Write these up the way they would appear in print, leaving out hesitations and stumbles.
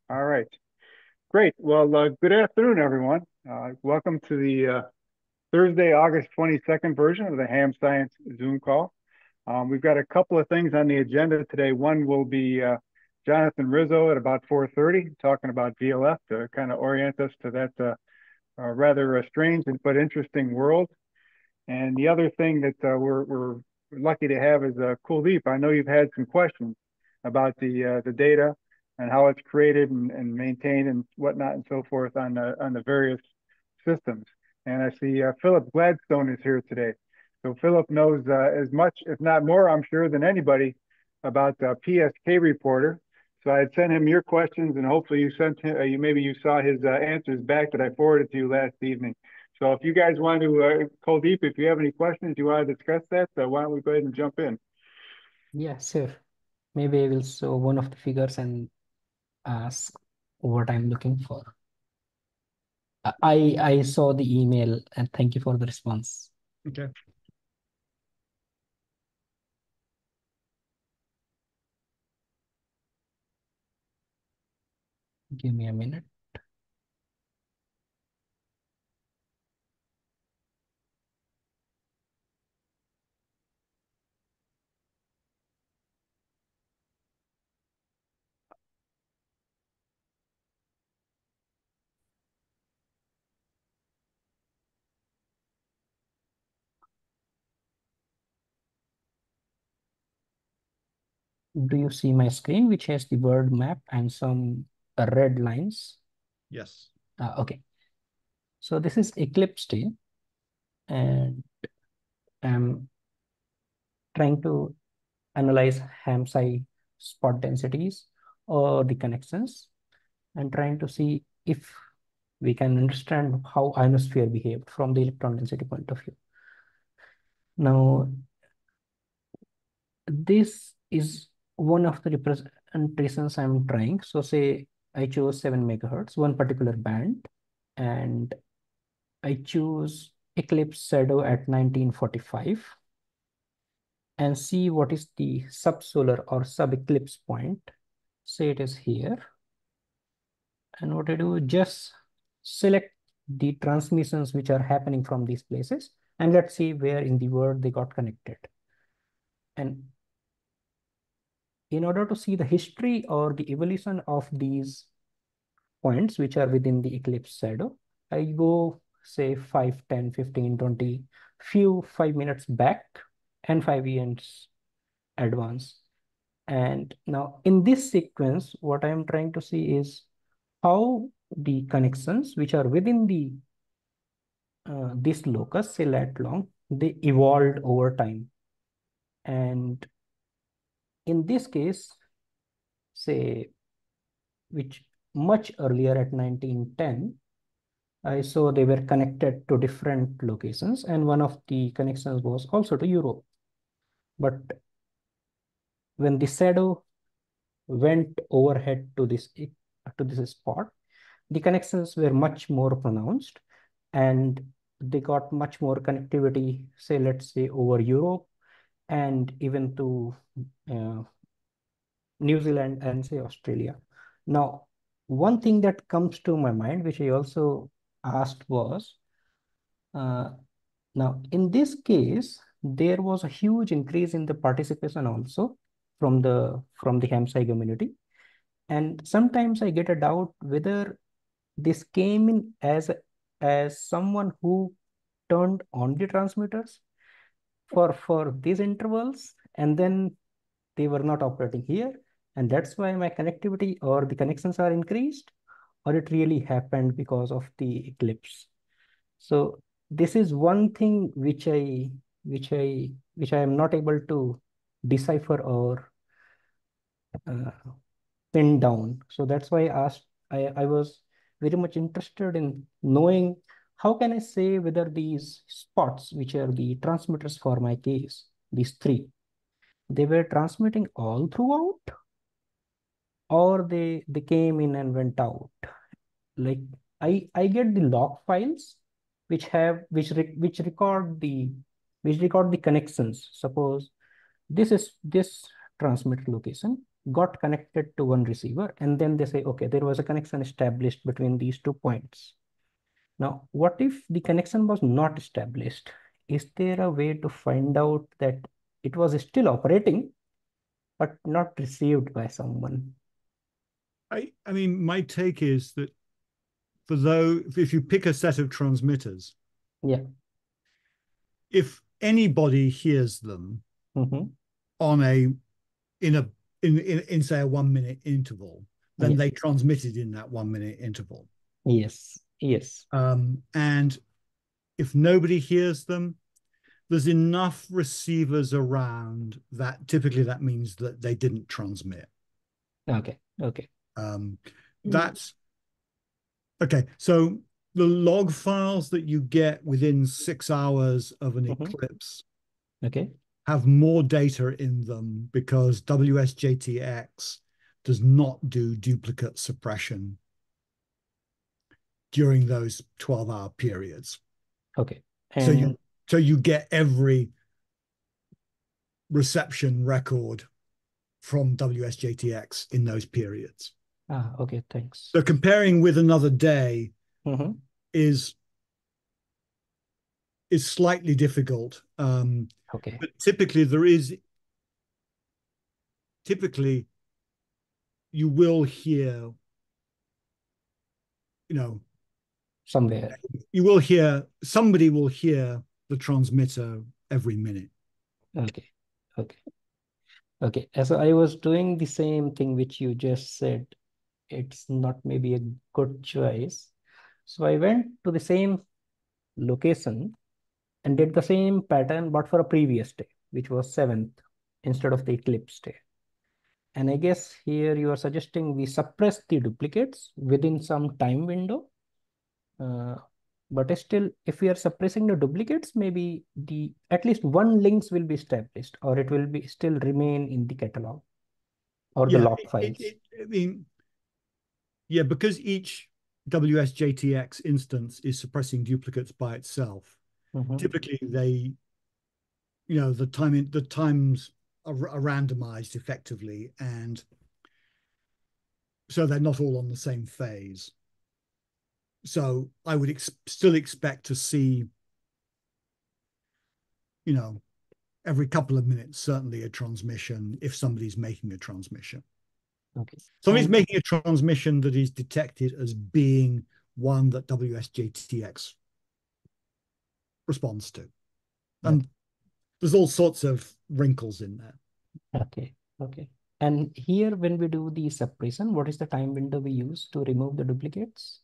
All right. Great. Well, good afternoon, everyone. Welcome to the Thursday, August 22nd version of the HamSCIence Zoom call. We've got a couple of things on the agenda today. One will be Jonathan Rizzo at about 4:30 talking about VLF to kind of orient us to that rather strange but interesting world. And the other thing that we're lucky to have is Kuldeep. I know you've had some questions about the data and how it's created and maintained and whatnot and so forth on the various systems. And I see Philip Gladstone is here today. So Philip knows as much, if not more, I'm sure, than anybody about PSK Reporter. So I had sent him your questions, and hopefully you sent him, maybe you saw his answers back that I forwarded to you last evening. So if you guys want to, Kuldeep, if you have any questions you want to discuss that, why don't we go ahead and jump in? Yeah, sure. Maybe I will show one of the figures and ask what I'm looking for. I saw the email and thank you for the response. Okay. Give me a minute. Do you see my screen, which has the word map and some red lines? Yes. Okay. So this is Eclipse Day, and I'm trying to analyze HamSCI spot densities or the connections and trying to see if we can understand how ionosphere behaved from the electron density point of view. Now, this is one of the representations I'm trying. So say I chose 7 megahertz, one particular band, and I choose eclipse shadow at 1945 and see what is the subsolar or sub-eclipse point. Say it is here. And what I do, just select the transmissions which are happening from these places, and let's see where in the world they got connected. And in order to see the history or the evolution of these points which are within the eclipse shadow, I go say 5, 10, 15, 20, few 5 minutes back and 5 years advance. And now in this sequence, what I'm trying to see is how the connections which are within the this locus, say lat long, they evolved over time. And in this case, say, which much earlier at 1910, I saw they were connected to different locations, and one of the connections was also to Europe. But when the shadow went overhead to this spot, the connections were much more pronounced, and they got much more connectivity, say, let's say over Europe and even to uh, New Zealand and say Australia. Now, one thing that comes to my mind, which I also asked was, uh, now in this case, there was a huge increase in the participation also from the HamSCI community. And sometimes I get a doubt whether this came in as someone who turned on the transmitters for these intervals, and then they were not operating here, and that's why my connectivity or the connections are increased, or it really happened because of the eclipse. So this is one thing which I am not able to decipher or uh, pin down. So that's why I was very much interested in knowing how can I say whether these spots, which are the transmitters for my case, these three, they were transmitting all throughout, or they came in and went out. Like I get the log files which have which record the connections. Suppose this is this transmitter location, got connected to one receiver, and then they say, okay, there was a connection established between these 2 points. Now, what if the connection was not established? Is there a way to find out that it was still operating, but not received by someone? I mean, my take is that for though if you pick a set of transmitters, Yeah. if anybody hears them Mm-hmm. on a in a in say a 1 minute interval, then Yeah. they transmitted in that 1 minute interval. Yes. Yes. And if nobody hears them, there's enough receivers around that typically that means that they didn't transmit. Okay. Okay. Um, that's okay. So the log files that you get within 6 hours of an Mm-hmm. eclipse Okay. have more data in them because WSJTX does not do duplicate suppression during those 12-hour periods. Okay. So And you get every reception record from WSJTX in those periods. okay, thanks. So comparing with another day Mm-hmm. is slightly difficult. Okay. But typically you will hear, you know, Somewhere. somebody will hear the transmitter every minute. Okay. Okay. Okay. So I was doing the same thing which you just said. It's not maybe a good choice. So I went to the same location and did the same pattern, but for a previous day, which was 7th instead of the eclipse day. And I guess here you are suggesting we suppress the duplicates within some time window. Uh, but still, if we are suppressing the duplicates, maybe the at least one links will be established, or it will be still remain in the catalog or the Yeah, log files. I mean, yeah, because each WSJTX instance is suppressing duplicates by itself. Mhm. Typically, the times are randomized effectively, and so they're not all on the same phase. So I would still expect to see, you know, every couple of minutes, certainly a transmission if somebody's making a transmission. Okay. Somebody's And making a transmission that is detected as being one that WSJTX responds to. okay. And there's all sorts of wrinkles in there. Okay. Okay. And here, when we do the suppression, what is the time window we use to remove the duplicates?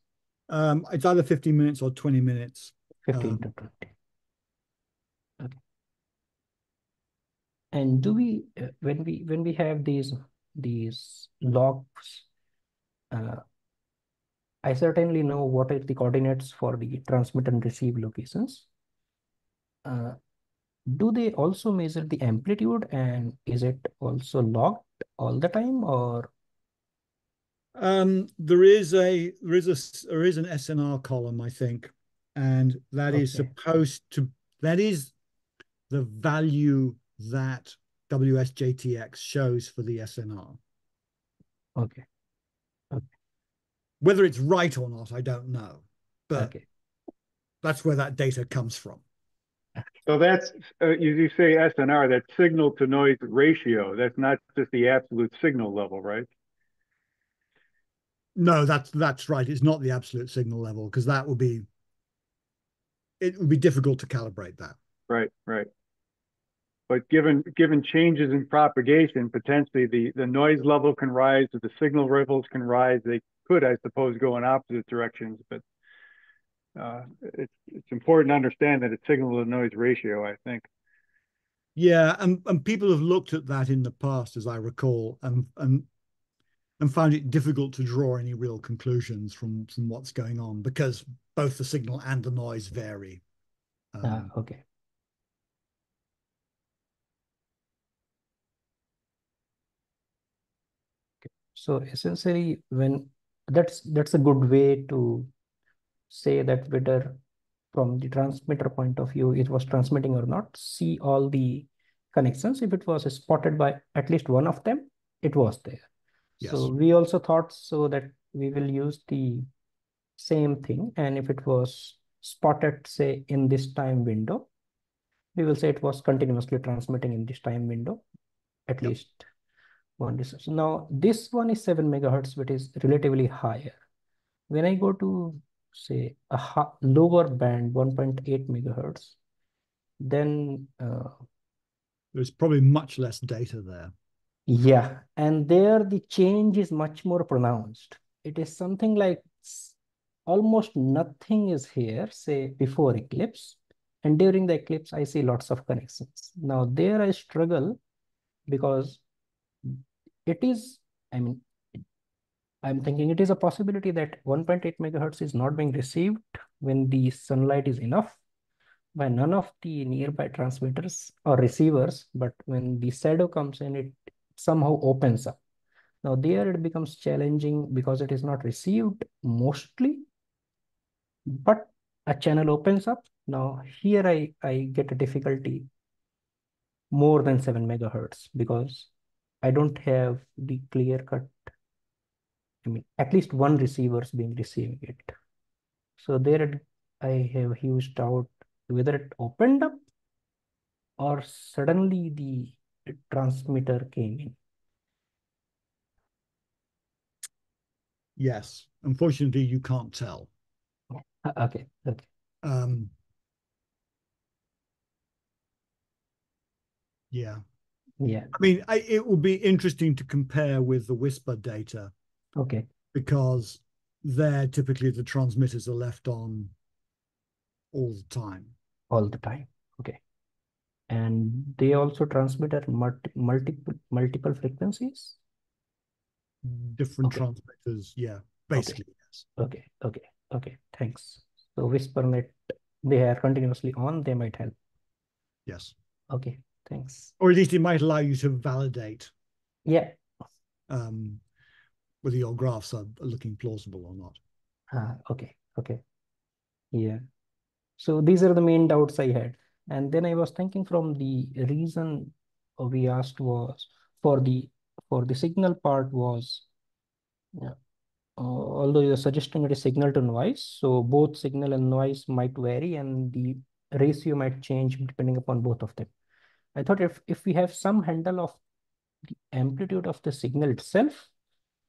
It's either 15 minutes or 20 minutes. 15 to 20. Okay. And do we, when we have these logs, uh, I certainly know what are the coordinates for the transmit and receive locations. Uh, do they also measure the amplitude, and is it also logged all the time, or There is an SNR column, I think, and okay, that is the value that WSJTX shows for the SNR. okay, okay, Whether it's right or not, I don't know, but okay, that's where that data comes from. So that's, you say SNR, that's signal to noise ratio. That's not just the absolute signal level, right? No, that's right. It's not the absolute signal level because it would be difficult to calibrate that. Right, right. But given changes in propagation, potentially the noise level can rise, or the signal levels can rise. They could, I suppose, go in opposite directions, but it's important to understand that it's signal to noise ratio, I think. Yeah, and people have looked at that in the past, as I recall, and found it difficult to draw any real conclusions from what's going on because both the signal and the noise vary. okay, okay. So essentially, when that's a good way to say that whether from the transmitter point of view it was transmitting or not, see all the connections if it was spotted by at least one of them, it was there. So Yes. we also thought so that we will use the same thing. And if it was spotted, say, in this time window, we will say it was continuously transmitting in this time window, at Yep. least one distance. Now, this one is 7 megahertz, which is relatively higher. When I go to, say, a lower band, 1.8 megahertz, then There's probably much less data there. yeah, and there the change is much more pronounced. It is something like almost nothing is here, say before eclipse, and during the eclipse, I see lots of connections. Now there I struggle because it is, I mean, I'm thinking it is a possibility that 1.8 megahertz is not being received when the sunlight is enough by none of the nearby transmitters or receivers, but when the shadow comes in, it somehow opens up. Now there it becomes challenging because it is not received mostly, but a channel opens up. Now here I get a difficulty more than 7 megahertz because I don't have the clear cut, I mean, at least one receiver's being receiving it. So there I have huge doubt whether it opened up or suddenly the transmitter came in. Yes. Unfortunately, you can't tell. Okay, okay. Um, yeah. Yeah, I mean, it will be interesting to compare with the Whisper data okay. because there typically the transmitters are left on all the time. All the time. Okay. And they also transmit at multiple frequencies. Different Okay, transmitters, yeah, okay, basically, yes. okay, okay, okay. Thanks. So WhisperNet, they are continuously on, they might help. Yes. Okay, thanks. Or at least it might allow you to validate Yeah. um, whether your graphs are looking plausible or not. Okay, okay. Yeah. So these are the main doubts I had. And then I was thinking from the reason we asked was for the for the signal part was yeah, although you're suggesting it is signal to noise, so both signal and noise might vary and the ratio might change depending upon both of them. I thought if we have some handle of the amplitude of the signal itself,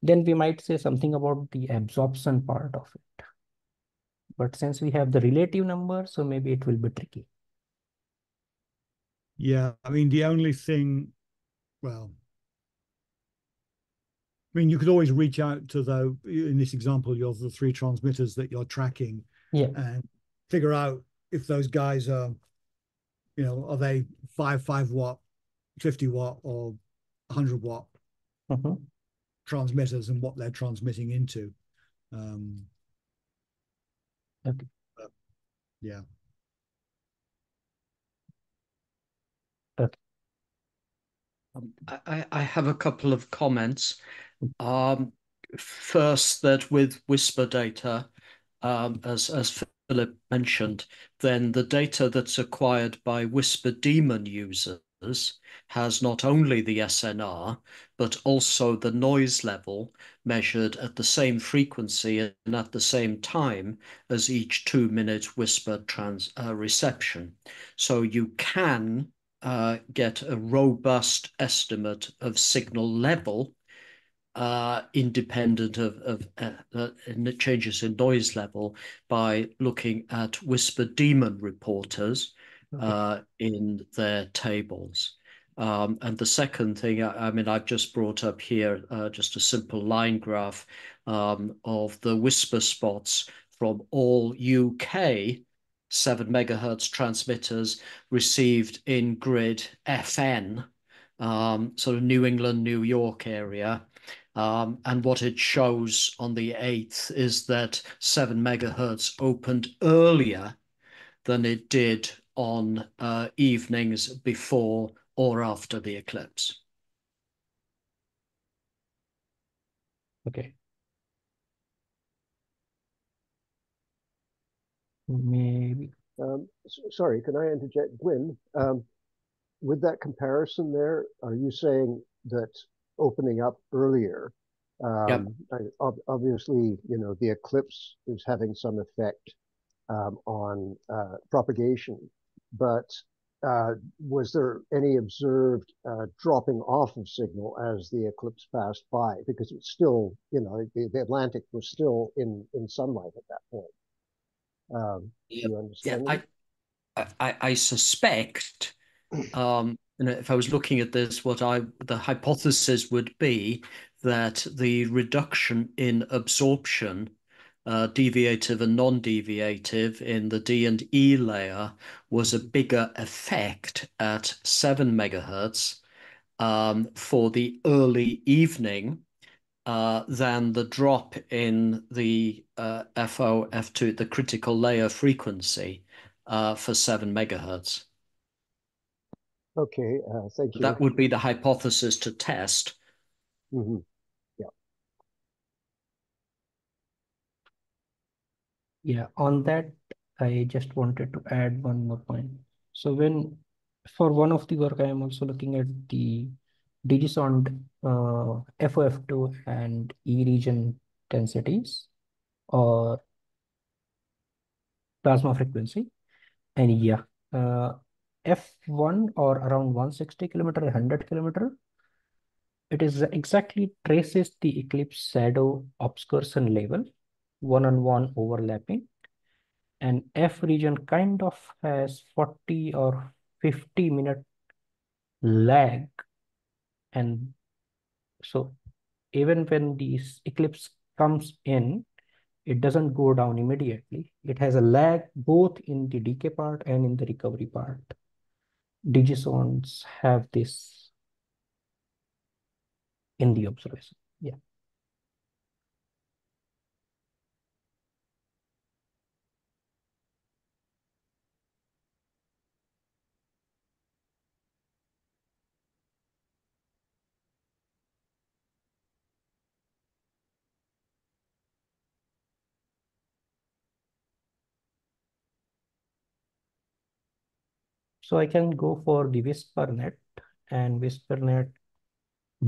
then we might say something about the absorption part of it. But since we have the relative number, so maybe it will be tricky. Yeah, I mean, the only thing, well, I mean, you could always reach out to in this example, you're the three transmitters that you're tracking Yeah. and figure out if those guys are, are they 5 watt, 50 watt, or 100 watt Mhm. transmitters and what they're transmitting into. Um, Okay. but yeah. Okay. I have a couple of comments. Um, First, that with Whisper data, as Philip mentioned, then the data that's acquired by Whisper daemon users has not only the SNR, but also the noise level measured at the same frequency and at the same time as each 2-minute Whisper reception. So you can get a robust estimate of signal level independent of changes in noise level by looking at Whisper daemon reporters Okay. in their tables. And the second thing, I mean, I've just brought up here just a simple line graph of the Whisper spots from all UK 7 megahertz transmitters received in grid FN, sort of New England, New York area. And what it shows on the 8th is that 7 megahertz opened earlier than it did on evenings before or after the eclipse. Okay. Maybe. Sorry, can I interject, Gwyn? With that comparison there, are you saying that opening up earlier. Yep. Obviously, the eclipse is having some effect on propagation, but was there any observed dropping off of signal as the eclipse passed by? Because it's still, the Atlantic was still in sunlight at that point. Do you Yeah, understand me? I suspect, if I was looking at this, the hypothesis would be that the reduction in absorption, deviative and non-deviative in the D and E layer was a bigger effect at 7 megahertz for the early evening than the drop in the FO, F2, the critical layer frequency for 7 megahertz. Okay, thank you. That would be the hypothesis to test. Mm-hmm. Yeah. Yeah, on that, I just wanted to add one more point. So for one of the work, I am also looking at the digisound FOF2 and E region densities or plasma frequency. And yeah, F1 or around 160 kilometer, 100 kilometer, it is exactly traces the eclipse shadow obscuration level, one-on-one overlapping. And F region kind of has 40 or 50-minute lag. And so even when this eclipse comes in, it doesn't go down immediately. It has a lag both in the decay part and in the recovery part. Digisones have this in the observation. Yeah. So I can go for the WhisperNet and WhisperNet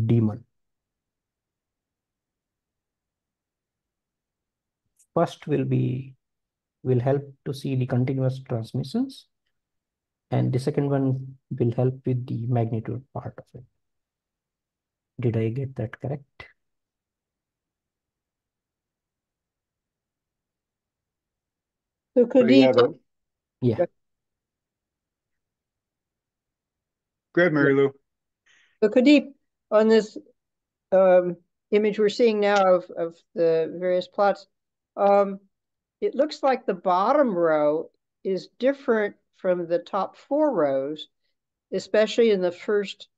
daemon. First will help to see the continuous transmissions, and the second one will help with the magnitude part of it. Did I get that correct? So So yeah, Yeah. good, Mary Lou. So Kadeep, on this image we're seeing now of the various plots, it looks like the bottom row is different from the top 4 rows, especially in the first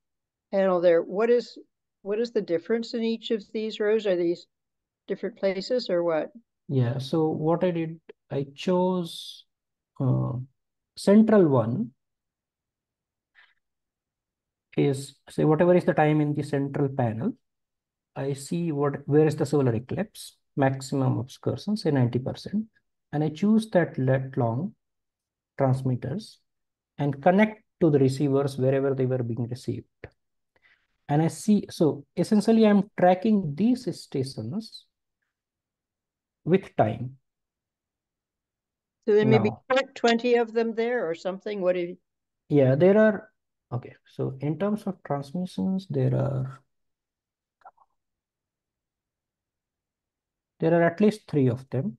panel there. What is the difference in each of these rows? Are these different places or what? Yeah. So what I did, I chose central one is, say, whatever is the time in the central panel, I see where is the solar eclipse, maximum obscursion, say 90%. And I choose that lat long transmitters and connect to the receivers wherever they were being received. And I see, so essentially I'm tracking these stations with time. So there may be Now, 20 of them there or something. What do you? yeah, there are, okay. So in terms of transmissions, there are at least 3 of them.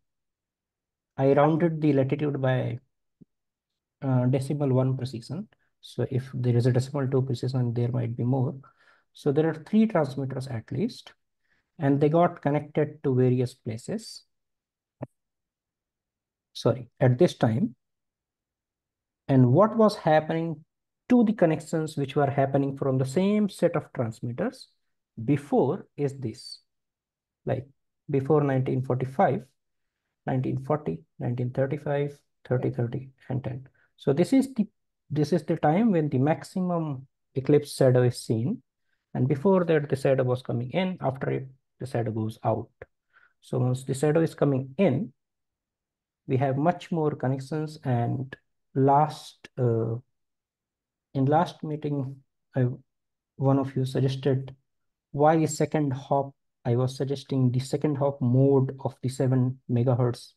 I rounded the latitude by decimal 1 precision. So if there is a decimal 2 precision, there might be more. So there are 3 transmitters at least, and they got connected to various places. Sorry, at this time. And what was happening to the connections which were happening from the same set of transmitters before is this. Like before 1945, 1940, 1935, 30, 30, and 10. So this is the time when the maximum eclipse shadow is seen. And before that, the shadow was coming in. After it, the shadow goes out. So once the shadow is coming in, we have much more connections. And in last meeting, one of you suggested why the second hop, I was suggesting the second hop mode of the 7 megahertz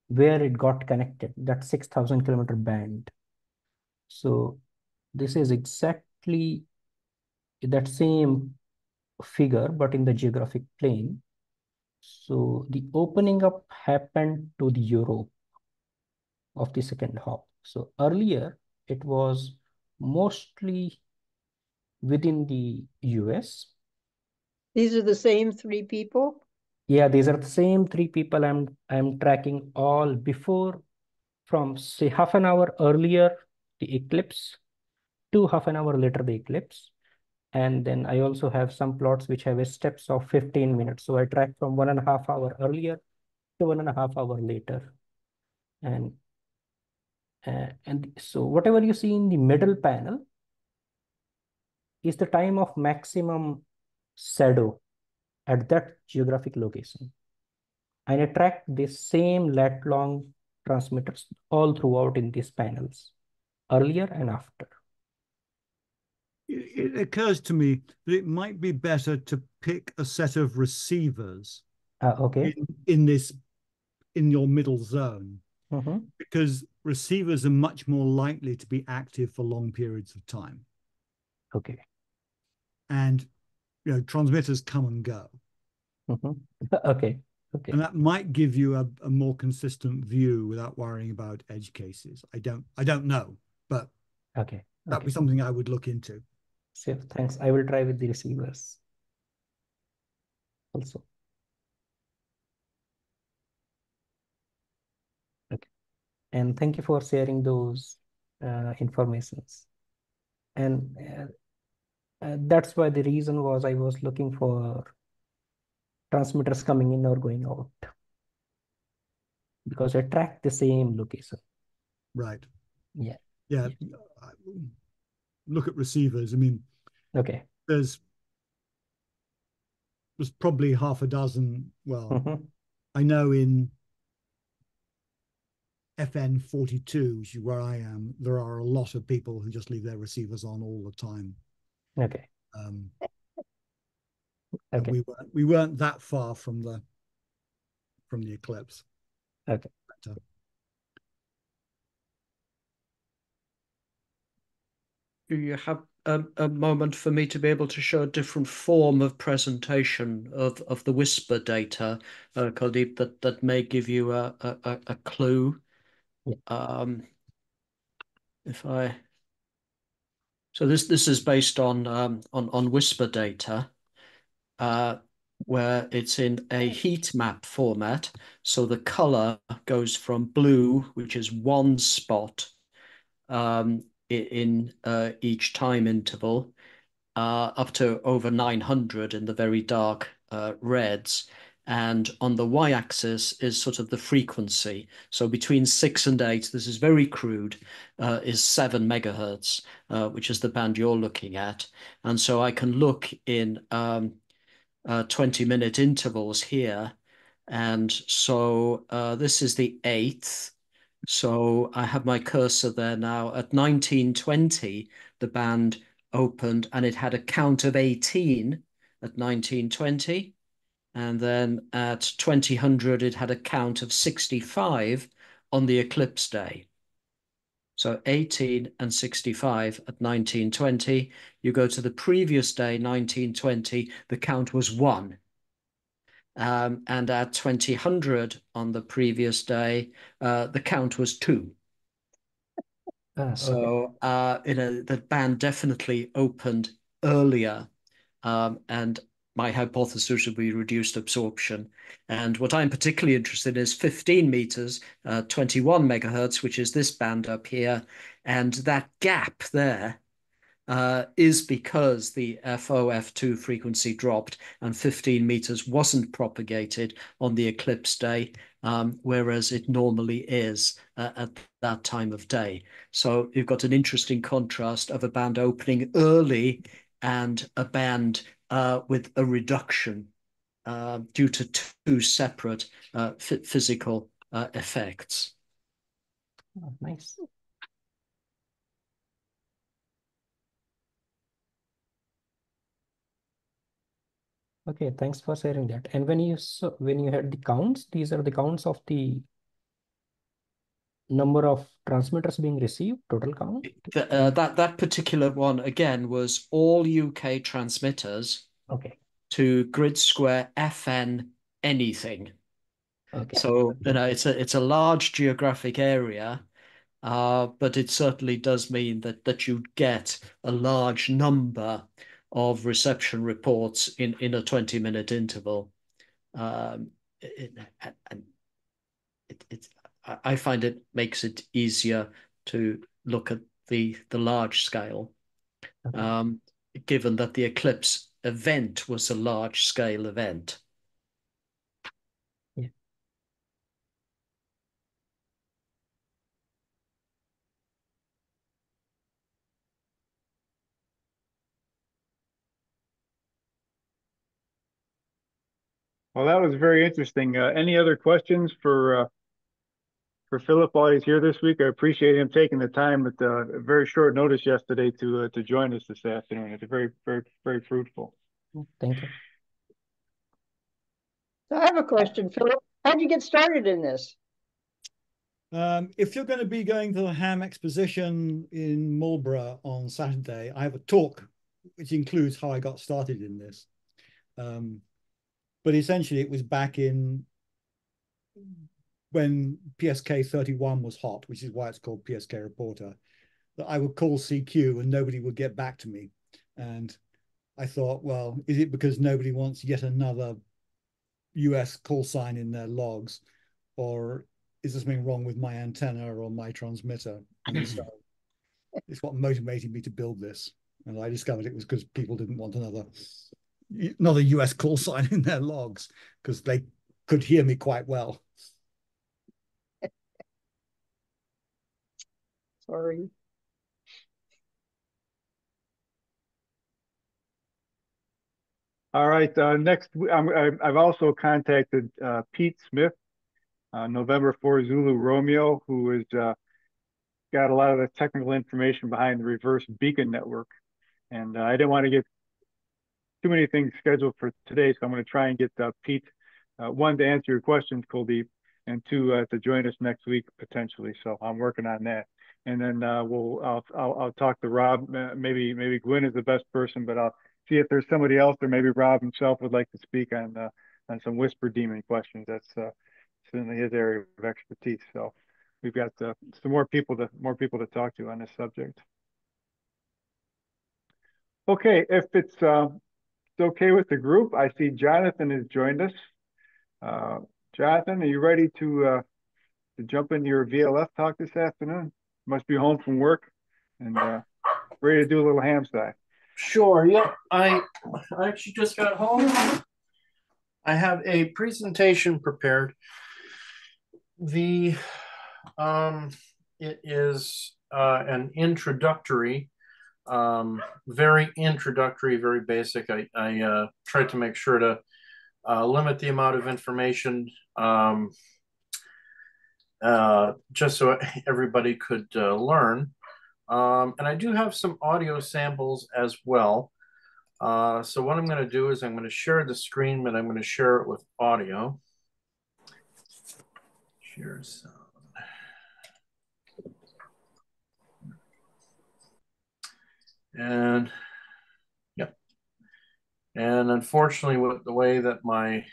where it got connected, that 6,000 kilometer band. So this is exactly that same figure, but in the geographic plane. So the opening up happened to the Europe of the second hop. So earlier it was mostly within the US. These are the same 3 people? Yeah, these are the same 3 people I'm tracking all before, from say half an hour earlier the eclipse to half an hour later the eclipse. And then I also have some plots which have a steps of 15 minutes. So I track from 1.5 hour earlier to 1.5 hour later. And so whatever you see in the middle panel is the time of maximum shadow at that geographic location. And I track the same lat long transmitters all throughout in these panels, earlier and after. It occurs to me that it might be better to pick a set of receivers Okay. in your middle zone, Mhm. because receivers are much more likely to be active for long periods of time. Okay. And transmitters come and go. Mhm. Okay. Okay. And that might give you a more consistent view without worrying about edge cases. I don't know, but Okay. that'd be Okay. something I would look into. So thanks. I will try with the receivers also. Okay. And thank you for sharing those informations. And that's why the reason was I was looking for transmitters coming in or going out, because I track the same location. Right. Yeah. Yeah. Look at receivers. I mean, Okay. there's probably half a dozen. Well, Mhm. I know in FN 42, which is where I am, there are a lot of people who just leave their receivers on all the time. Okay. And Okay. we weren't that far from the eclipse. Okay. But, Do you have a moment for me to be able to show a different form of presentation of the whisper data, Kuldeep, that may give you a clue? Yeah. If I So this is based on whisper data, where it's in a heat map format. So the color goes from blue, which is one spot in each time interval, up to over 900 in the very dark reds. And on the y-axis is sort of the frequency. So between 6 and 8, this is very crude, is 7 megahertz, which is the band you're looking at. And so I can look in 20-minute intervals here. And so this is the 8th. So I have my cursor there now. At 1920, the band opened and it had a count of 18 at 1920. And then at 2000, it had a count of 65 on the eclipse day. So 18 and 65 at 1920. You go to the previous day, 1920, the count was 1. And at 2000 on the previous day, the count was 2. Okay. So, the band definitely opened earlier, and my hypothesis would be reduced absorption. And what I'm particularly interested in is 15 meters, 21 megahertz, which is this band up here. And that gap there is because the FOF2 frequency dropped and 15 meters wasn't propagated on the eclipse day, whereas it normally is at that time of day. So you've got an interesting contrast of a band opening early and a band with a reduction due to two separate physical effects. Oh, nice. Okay, thanks for sharing that. And when you had the counts, these are the counts of the number of transmitters being received, total count? That particular one again was all UK transmitters Okay. to grid square FN anything. Okay. So it's a large geographic area, but it certainly does mean that you get a large number of reception reports in a 20-minute interval. Um, it, and it, I find it makes it easier to look at the large scale, Okay. given that the eclipse event was a large scale event. Yeah. Well, that was very interesting. Any other questions for Philip while he's here this week? I appreciate him taking the time at very short notice yesterday to join us this afternoon. It's very, very, very fruitful. Thank you. So I have a question, Philip. How'd you get started in this? If you're going to be going to the Ham exposition in Marlborough on Saturday, I have a talk which includes how I got started in this. But essentially, it was back in when PSK 31 was hot, which is why it's called PSK Reporter, that I would call CQ and nobody would get back to me. And I thought, well, is it because nobody wants yet another US call sign in their logs? Or is there something wrong with my antenna or my transmitter? And so it's what motivated me to build this. And I discovered it was because people didn't want another US call sign in their logs because they could hear me quite well. Sorry. All right. Next, I've also contacted Pete Smith, November 4 Zulu Romeo, who has got a lot of the technical information behind the reverse beacon network. And I didn't want to get too many things scheduled for today, so I'm going to try and get Pete, one, to answer your questions, Kuldeep, and two, to join us next week potentially. So I'm working on that. And then I'll talk to Rob. Maybe Gwen is the best person, but I'll see if there's somebody else, or maybe Rob himself would like to speak on some whisper demon questions. That's certainly his area of expertise. So we've got some more people to talk to on this subject. Okay, if it's okay with the group, I see Jonathan has joined us. Jonathan, are you ready to jump into your VLF talk this afternoon? Must be home from work and ready to do a little ham sci. Sure. Yep. I actually just got home. I have a presentation prepared. The it is an introductory, very introductory, very basic. I tried to make sure to limit the amount of information just so everybody could learn. And I do have some audio samples as well. So what I'm going to do is I'm going to share the screen, but I'm going to share it with audio. Share sound. And yep. And unfortunately, with the way that my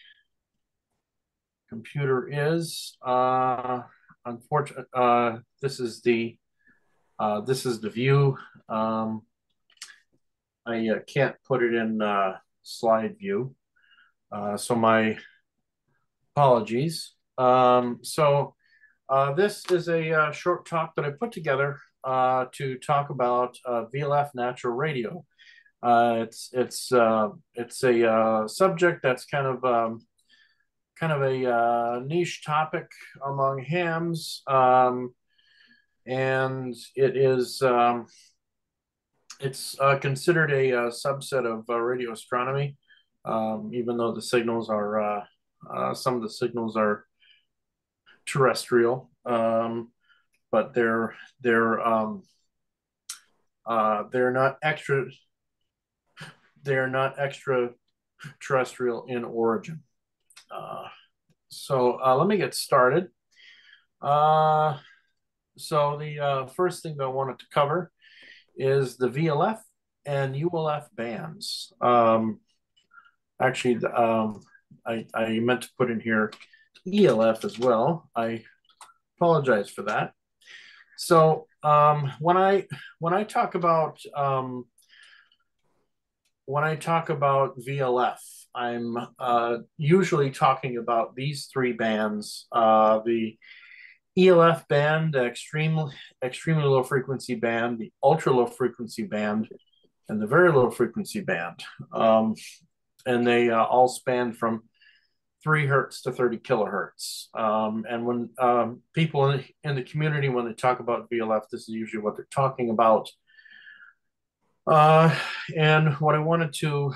computer is, unfortunately, this is the view. I can't put it in slide view, so my apologies. This is a short talk that I put together to talk about VLF natural radio. It's a subject that's kind of a niche topic among hams, and it is it's considered a subset of radio astronomy, even though the signals are some of the signals are terrestrial, but they're not extra terrestrial in origin. So let me get started. So the first thing that I wanted to cover is the VLF and ULF bands. Actually, I meant to put in here ELF as well. I apologize for that. So when I talk about VLF, I'm usually talking about these three bands: the ELF band, the extremely low frequency band, the ultra low frequency band, and the very low frequency band. And they all span from 3 hertz to 30 kilohertz. And when people in the community, when they talk about VLF, this is usually what they're talking about. And what I wanted to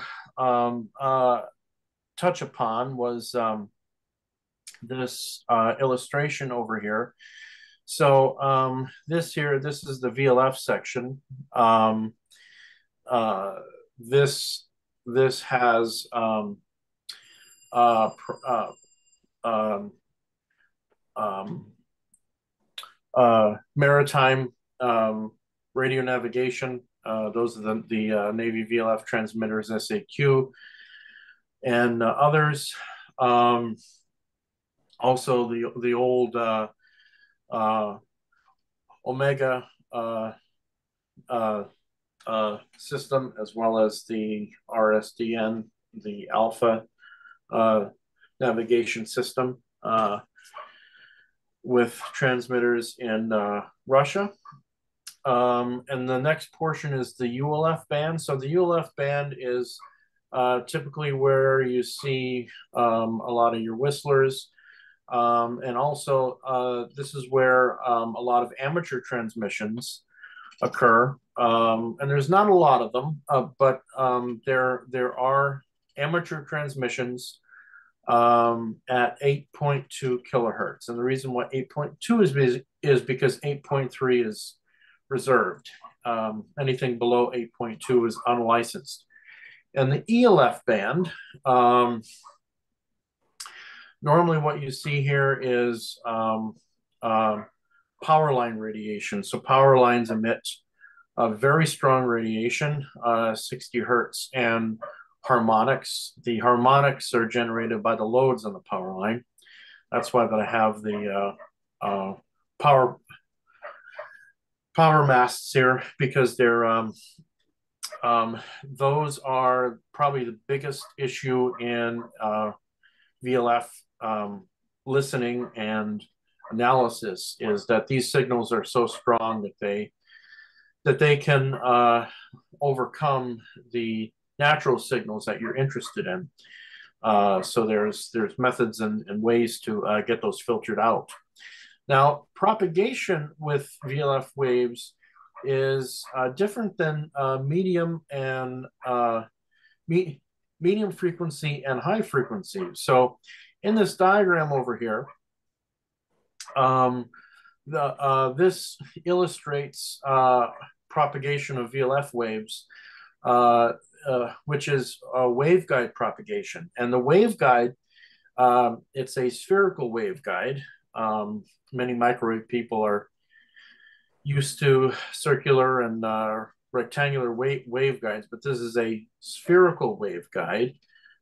touch upon was this illustration over here. So this is the VLF section. This has maritime radio navigation. Those are the Navy VLF transmitters, SAQ, and others. Also, the old Omega system, as well as the RSDN, the Alpha navigation system, with transmitters in Russia. And the next portion is the ULF band. So the ULF band is typically where you see a lot of your whistlers. And also, this is where a lot of amateur transmissions occur. And there's not a lot of them, but there are amateur transmissions at 8.2 kilohertz. And the reason why 8.2 is because 8.3 is reserved. Anything below 8.2 is unlicensed. And the ELF band, normally what you see here is power line radiation. So power lines emit a very strong radiation, 60 hertz, and harmonics. The harmonics are generated by the loads on the power line. That's why that I have the power masts here, because they're those are probably the biggest issue in VLF listening and analysis, is that these signals are so strong that they can overcome the natural signals that you're interested in. So there's methods and ways to get those filtered out. Now, propagation with VLF waves is different than medium frequency and high frequency. So in this diagram over here, this illustrates propagation of VLF waves, which is a waveguide propagation. And the waveguide, it's a spherical waveguide. Many microwave people are used to circular and rectangular waveguides, but this is a spherical waveguide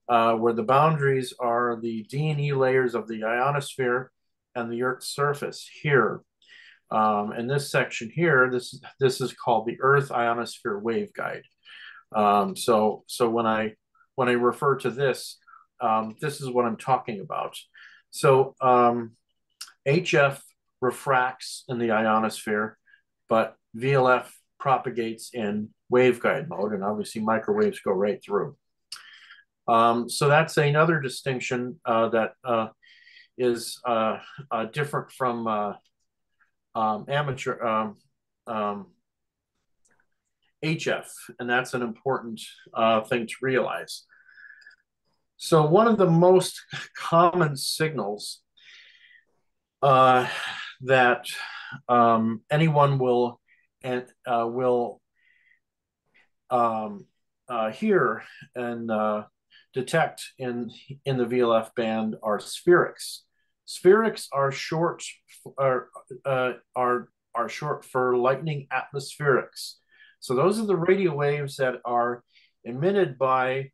where the boundaries are the D&E layers of the ionosphere and the Earth's surface here. And this section here, this is called the Earth ionosphere waveguide. So when I refer to this, this is what I'm talking about. So HF refracts in the ionosphere, but VLF propagates in waveguide mode, and obviously microwaves go right through. So that's another distinction that is different from amateur HF, and that's an important thing to realize. So one of the most common signals that anyone will hear and detect in the VLF band are spherics. Spherics are short are short for lightning atmospherics. So those are the radio waves that are emitted by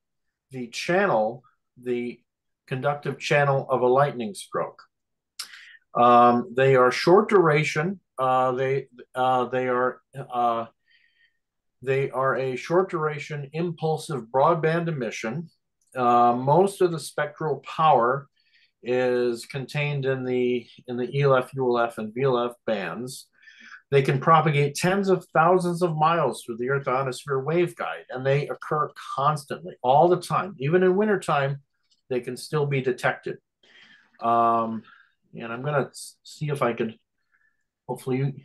the channel, the conductive channel of a lightning stroke. They are short duration. They are a short duration impulsive broadband emission. Most of the spectral power is contained in the ELF, ULF, and VLF bands. They can propagate tens of thousands of miles through the Earth ionosphere waveguide, and they occur constantly, all the time. Even in wintertime, they can still be detected. And I'm going to see if I can, hopefully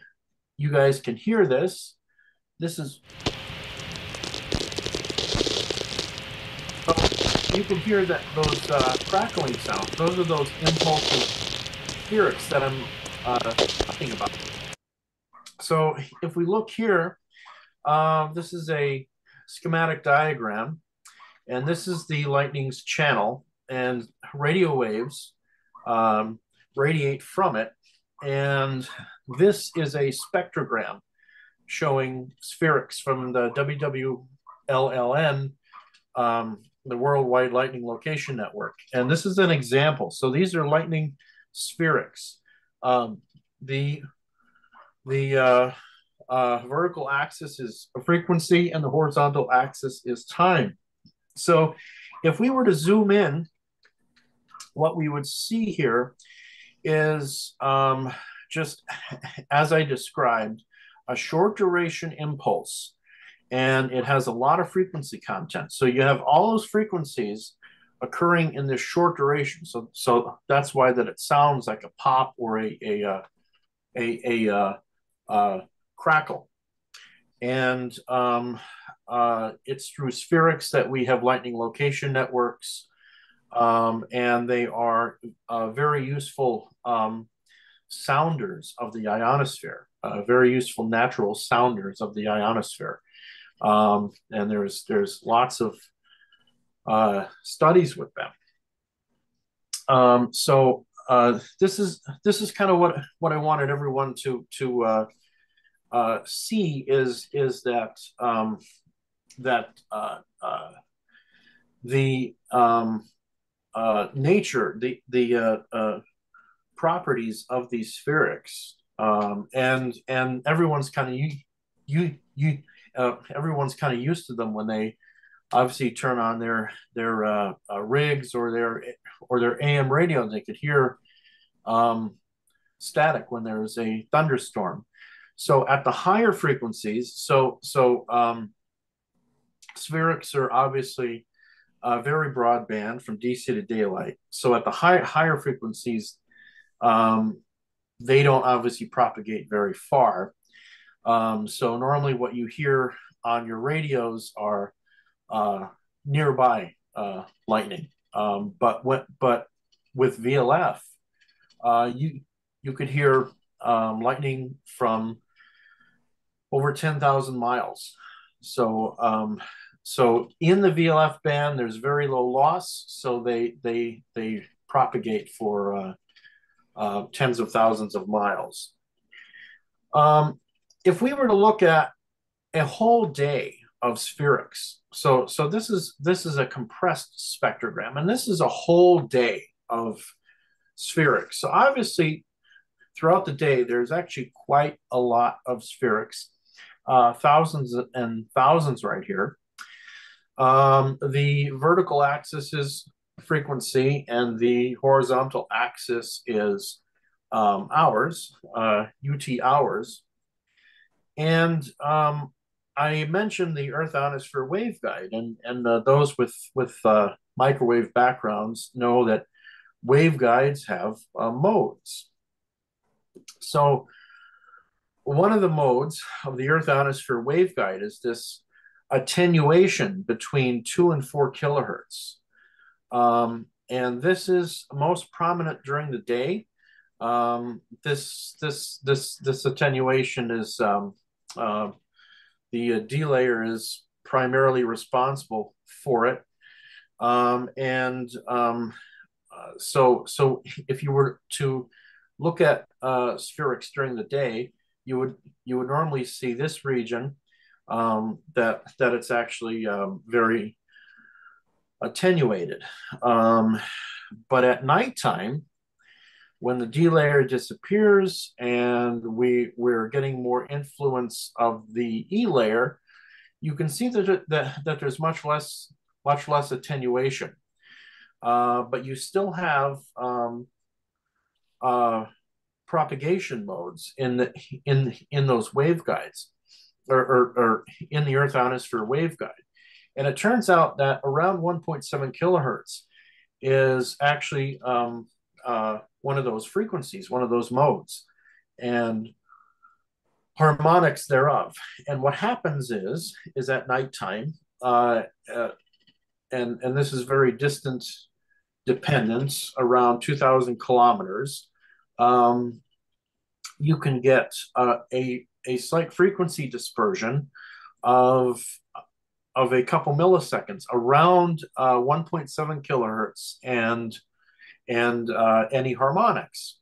you guys can hear this. This is, so you can hear that those crackling sounds. Those are those impulsive spherics that I'm talking about. So if we look here, this is a schematic diagram, and this is the lightning's channel, and radio waves radiate from it. And this is a spectrogram showing spherics from the WWLLN, the Worldwide Lightning Location Network. And this is an example. So these are lightning spherics. The vertical axis is frequency and the horizontal axis is time. So if we were to zoom in, what we would see here is just as I described, a short duration impulse, and it has a lot of frequency content. So you have all those frequencies occurring in this short duration. So that's why that it sounds like a pop or a crackle. And it's through spherics that we have lightning location networks, and they are very useful sounders of the ionosphere, very useful natural sounders of the ionosphere. And there's lots of studies with them. So this is kind of what I wanted everyone to see is that the nature, the properties of these spherics, and everyone's kind of everyone's kind of used to them when they obviously turn on their rigs or their AM radio. They could hear static when there's a thunderstorm. So at the higher frequencies, spherics are obviously very broadband from DC to daylight. So at the higher frequencies, they don't obviously propagate very far. So normally what you hear on your radios are nearby lightning. But with VLF, you could hear lightning from over 10,000 miles. So so in the VLF band, there's very low loss, so they propagate for tens of thousands of miles. If we were to look at a whole day of spherics, so this is a compressed spectrogram, and this is a whole day of spherics. So obviously, throughout the day, there's actually quite a lot of spherics, thousands and thousands right here. The vertical axis is frequency, and the horizontal axis is hours, UT hours. And I mentioned the Earth ionosphere waveguide, and those with microwave backgrounds know that waveguides have modes. So one of the modes of the Earth ionosphere waveguide is this attenuation between 2 and 4 kilohertz. And this is most prominent during the day. This attenuation is the delayer is primarily responsible for it. So if you were to look at spherics during the day, you would normally see this region, that it's actually very attenuated. But at nighttime, when the D layer disappears and we're getting more influence of the E layer, you can see that there's much less attenuation. But you still have propagation modes in those waveguides, or in the Earth ionosphere waveguide. And it turns out that around 1.7 kilohertz is actually one of those frequencies, one of those modes, and harmonics thereof. And what happens is at nighttime, and this is very distant dependent, around 2,000 kilometers, you can get a slight frequency dispersion of a couple milliseconds around 1.7 kilohertz and any harmonics,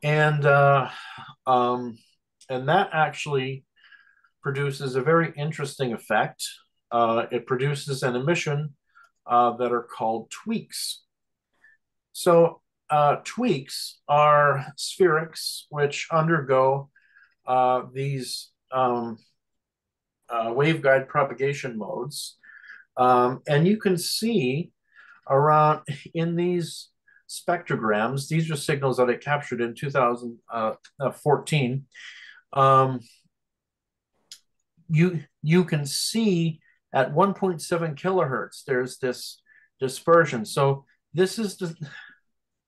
and that actually produces a very interesting effect. It produces an emission that are called tweaks. So tweaks are spherics which undergo these waveguide propagation modes. And you can see around in these spectrograms, these are signals that I captured in 2014. You can see at 1.7 kilohertz, there's this dispersion. So this is the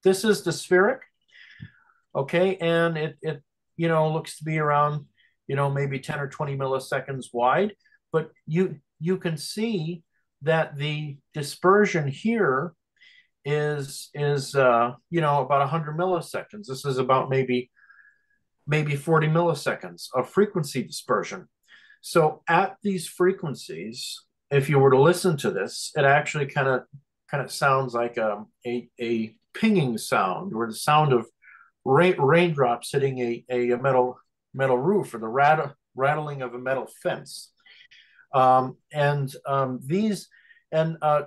spheric, okay, and it looks to be around maybe 10 or 20 milliseconds wide, but you can see that the dispersion here is about 100 milliseconds. This is about maybe 40 milliseconds of frequency dispersion. So at these frequencies, if you were to listen to this, it actually kind of sounds like a pinging sound, or the sound of raindrops hitting a metal roof, or the rattling of a metal fence. These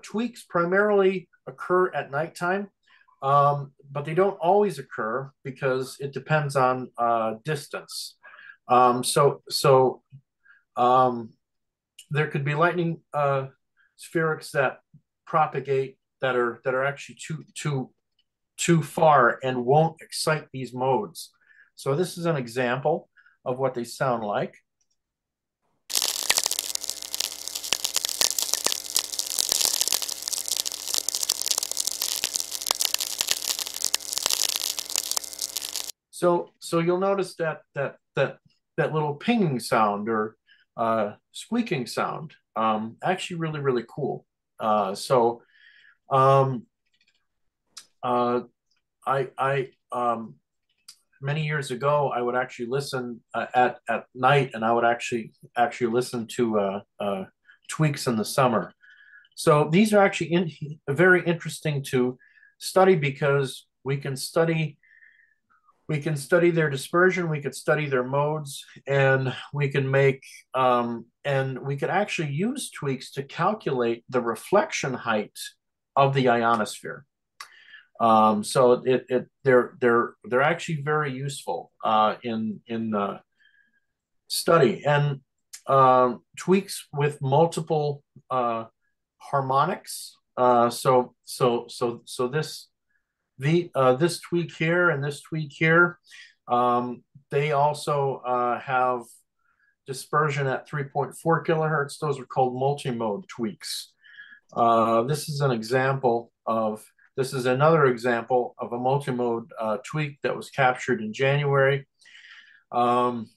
tweaks primarily occur at nighttime, but they don't always occur because it depends on distance. There could be lightning spherics that propagate that are actually too far and won't excite these modes. So this is an example of what they sound like. So you'll notice that little pinging sound, or squeaking sound, actually really cool. Many years ago, I would actually listen at night, and I would actually listen to tweaks in the summer. So these are actually very interesting to study, because we can study their dispersion, we could study their modes, and we can make and we could actually use tweaks to calculate the reflection height of the ionosphere. So they're actually very useful in study. And tweaks with multiple harmonics. This tweak here and this tweak here, they also have dispersion at 3.4 kilohertz. Those are called multimode tweaks. This is another example of a multimode tweak that was captured in January. And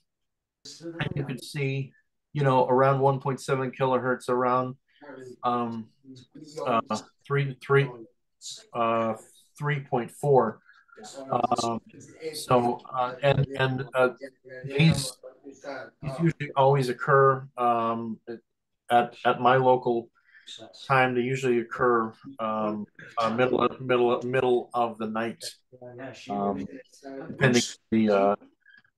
you can see, around 1.7 kilohertz, around 3.4. These usually always occur at my local time. They usually occur middle of the night, depending on the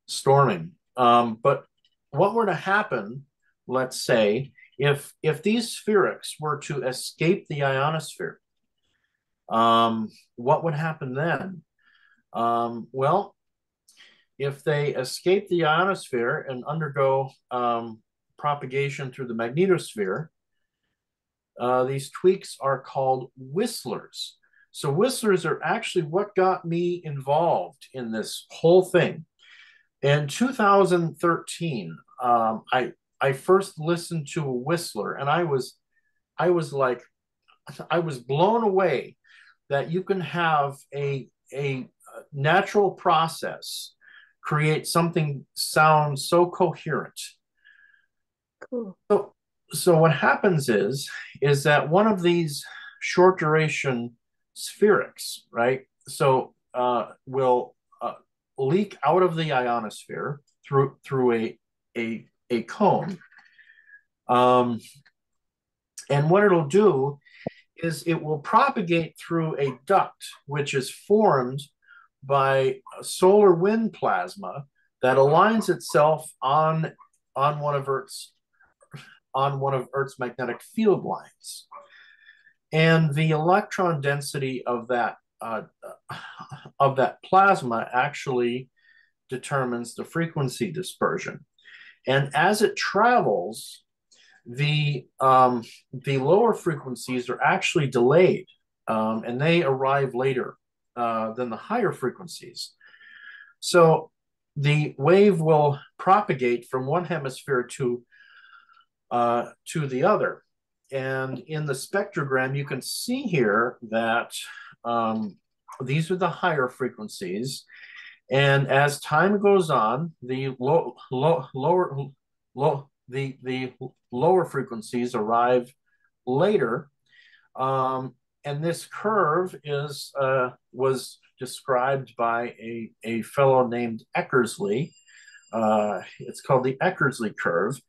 storming. But what were to happen, let's say, if these spherics were to escape the ionosphere, what would happen then? Well, if they escape the ionosphere and undergo propagation through the magnetosphere, these tweaks are called whistlers. So whistlers are actually what got me involved in this whole thing. In 2013, I first listened to a whistler, and I was blown away that you can have a natural process create something sound so coherent. Cool. So what happens is that one of these short duration spherics, right? So will leak out of the ionosphere through a cone. And what it'll do is it will propagate through a duct, which is formed by solar wind plasma that aligns itself on one of Earth's magnetic field lines. And the electron density of that plasma actually determines the frequency dispersion. And as it travels, the lower frequencies are actually delayed, and they arrive later than the higher frequencies. So the wave will propagate from one hemisphere to the other. And in the spectrogram, you can see here that these are the higher frequencies. And as time goes on, the lower frequencies arrive later. And this curve was described by a fellow named Eckersley. It's called the Eckersley curve.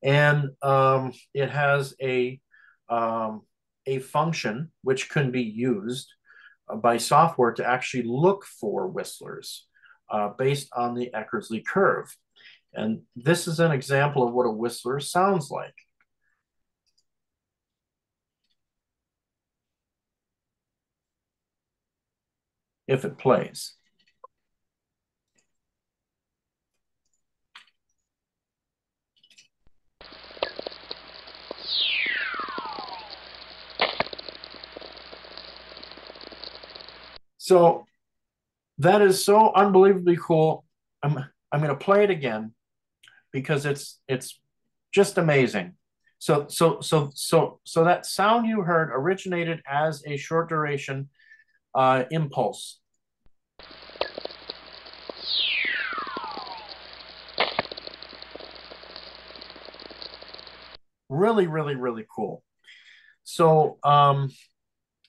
And it has a function which can be used by software to actually look for whistlers based on the Eckersley curve. And this is an example of what a whistler sounds like. If it plays. So that is so unbelievably cool. I'm going to play it again because it's just amazing. So that sound you heard originated as a short duration impulse. Really, really, really cool. So,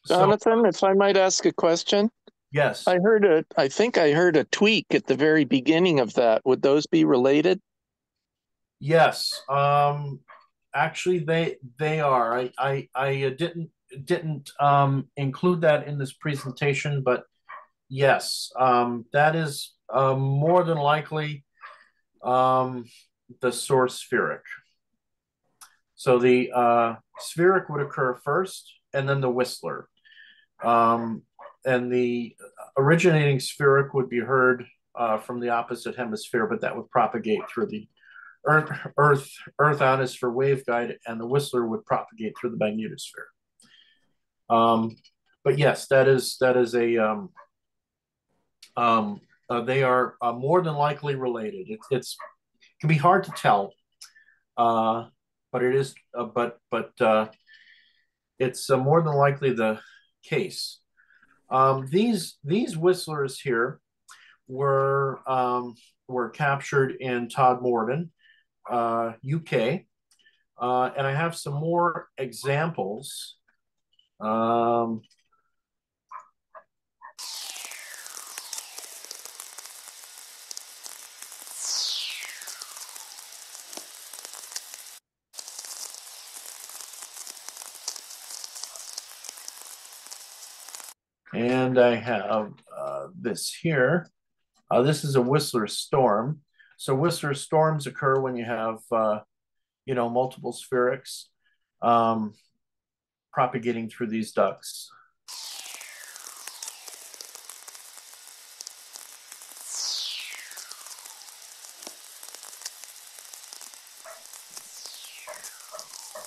Jonathan, if I might ask a question. Yes. I think I heard a tweak at the very beginning of that. Would those be related? Yes. Actually, they are. I didn't include that in this presentation, but yes, that is more than likely the source spheric. So the spheric would occur first, and then the whistler. And the originating spheric would be heard from the opposite hemisphere, but that would propagate through the Earth ionosphere waveguide, and the whistler would propagate through the magnetosphere. But yes, that is a they are more than likely related. It can be hard to tell, but it is it's more than likely the case. These whistlers here were captured in Todmorden, UK, and I have some more examples. And I have this here. This is a Whistler storm. So Whistler storms occur when you have, multiple spherics propagating through these ducts.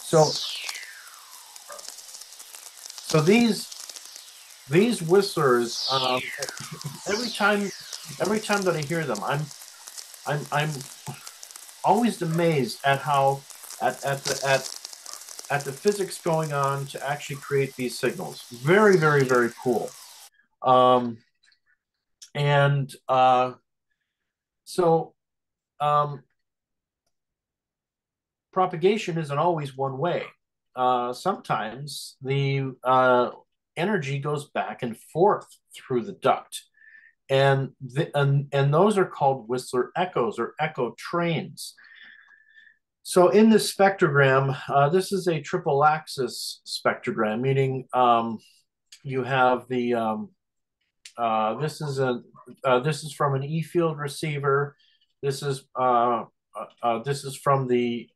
So these whistlers, every time that I hear them, I'm always amazed at how at the physics going on to actually create these signals. Very, very, very cool. And so propagation isn't always one way. Sometimes the energy goes back and forth through the duct. And those are called Whistler echoes or echo trains. So in this spectrogram, this is a triple axis spectrogram, meaning you have the this is from an E field receiver. This is from the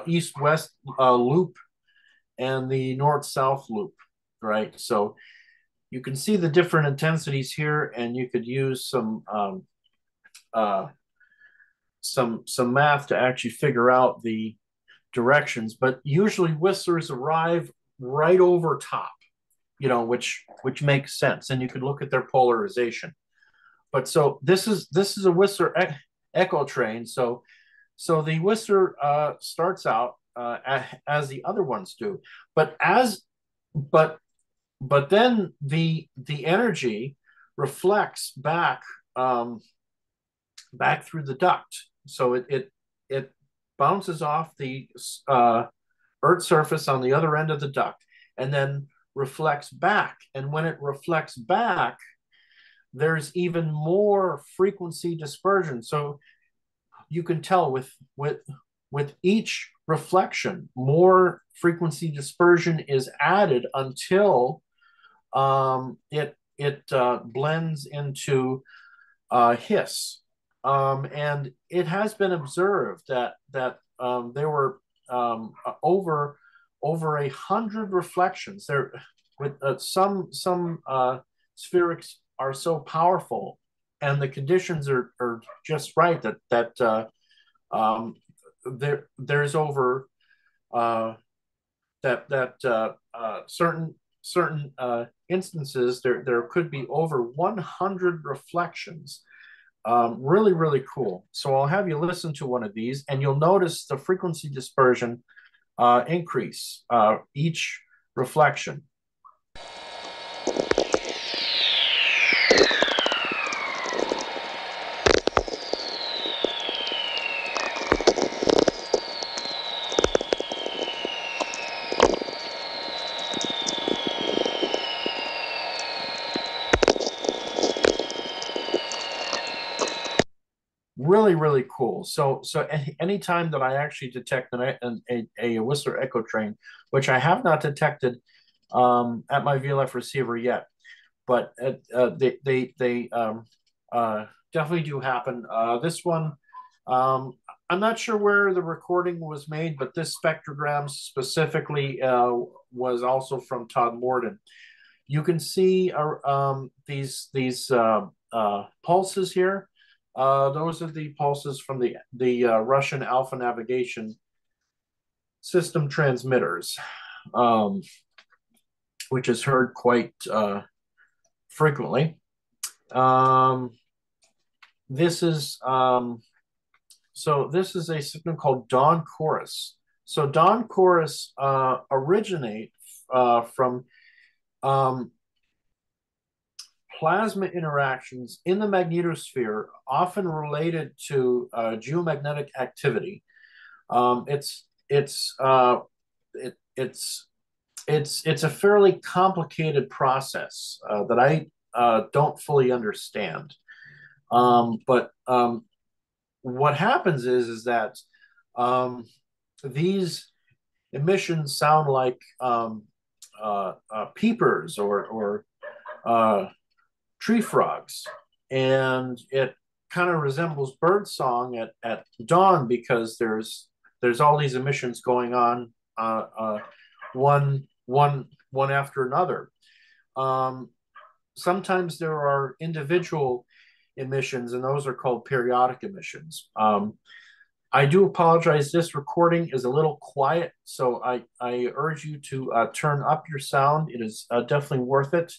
east-west loop and the north-south loop, right? So you can see the different intensities here, and you could use some math to actually figure out the directions. But usually whistlers arrive right over top, which makes sense, and you could look at their polarization. But so this is a Whistler echo train. So the Whistler starts out as the other ones do, but then the energy reflects back back through the duct. So it bounces off the Earth's surface on the other end of the duct, and then reflects back. And when it reflects back, there's even more frequency dispersion. So you can tell with each reflection, more frequency dispersion is added until it blends into hiss. And it has been observed that there were over 100 reflections. There, with some spherics are so powerful, and the conditions are just right that there's over certain instances there could be over 100 reflections. Really, really cool. So I'll have you listen to one of these, and you'll notice the frequency dispersion increase each reflection. Really, really cool. So anytime that I actually detect a Whistler echo train, which I have not detected at my VLF receiver yet, but they definitely do happen. This one, I'm not sure where the recording was made, but this spectrogram specifically was also from Todd Morden. You can see these pulses here. Those are the pulses from the Russian Alpha navigation system transmitters, which is heard quite frequently. This is this is a signal called dawn chorus. So dawn chorus originate from plasma interactions in the magnetosphere, often related to geomagnetic activity. It's a fairly complicated process that I don't fully understand. But what happens is that these emissions sound like peepers or tree frogs, and it kind of resembles bird song at dawn because there's all these emissions going on, one after another. Sometimes there are individual emissions, and those are called periodic emissions. I do apologize. This recording is a little quiet, so I urge you to turn up your sound. It is definitely worth it.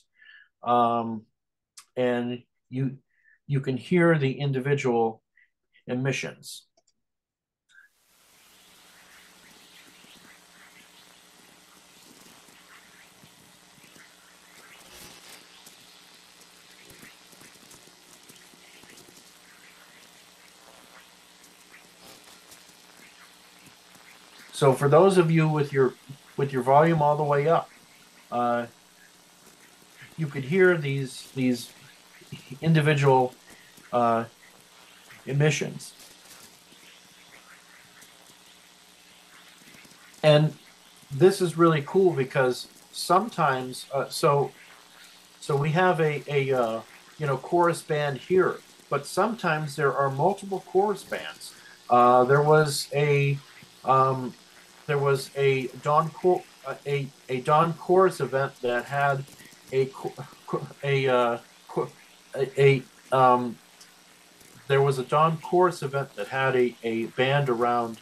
And you can hear the individual emissions. So for those of you with your volume all the way up, you could hear these individual emissions. And this is really cool because sometimes, so we have a chorus band here, but sometimes there are multiple chorus bands. There was a dawn chorus event that had there was a dawn chorus event that had a band around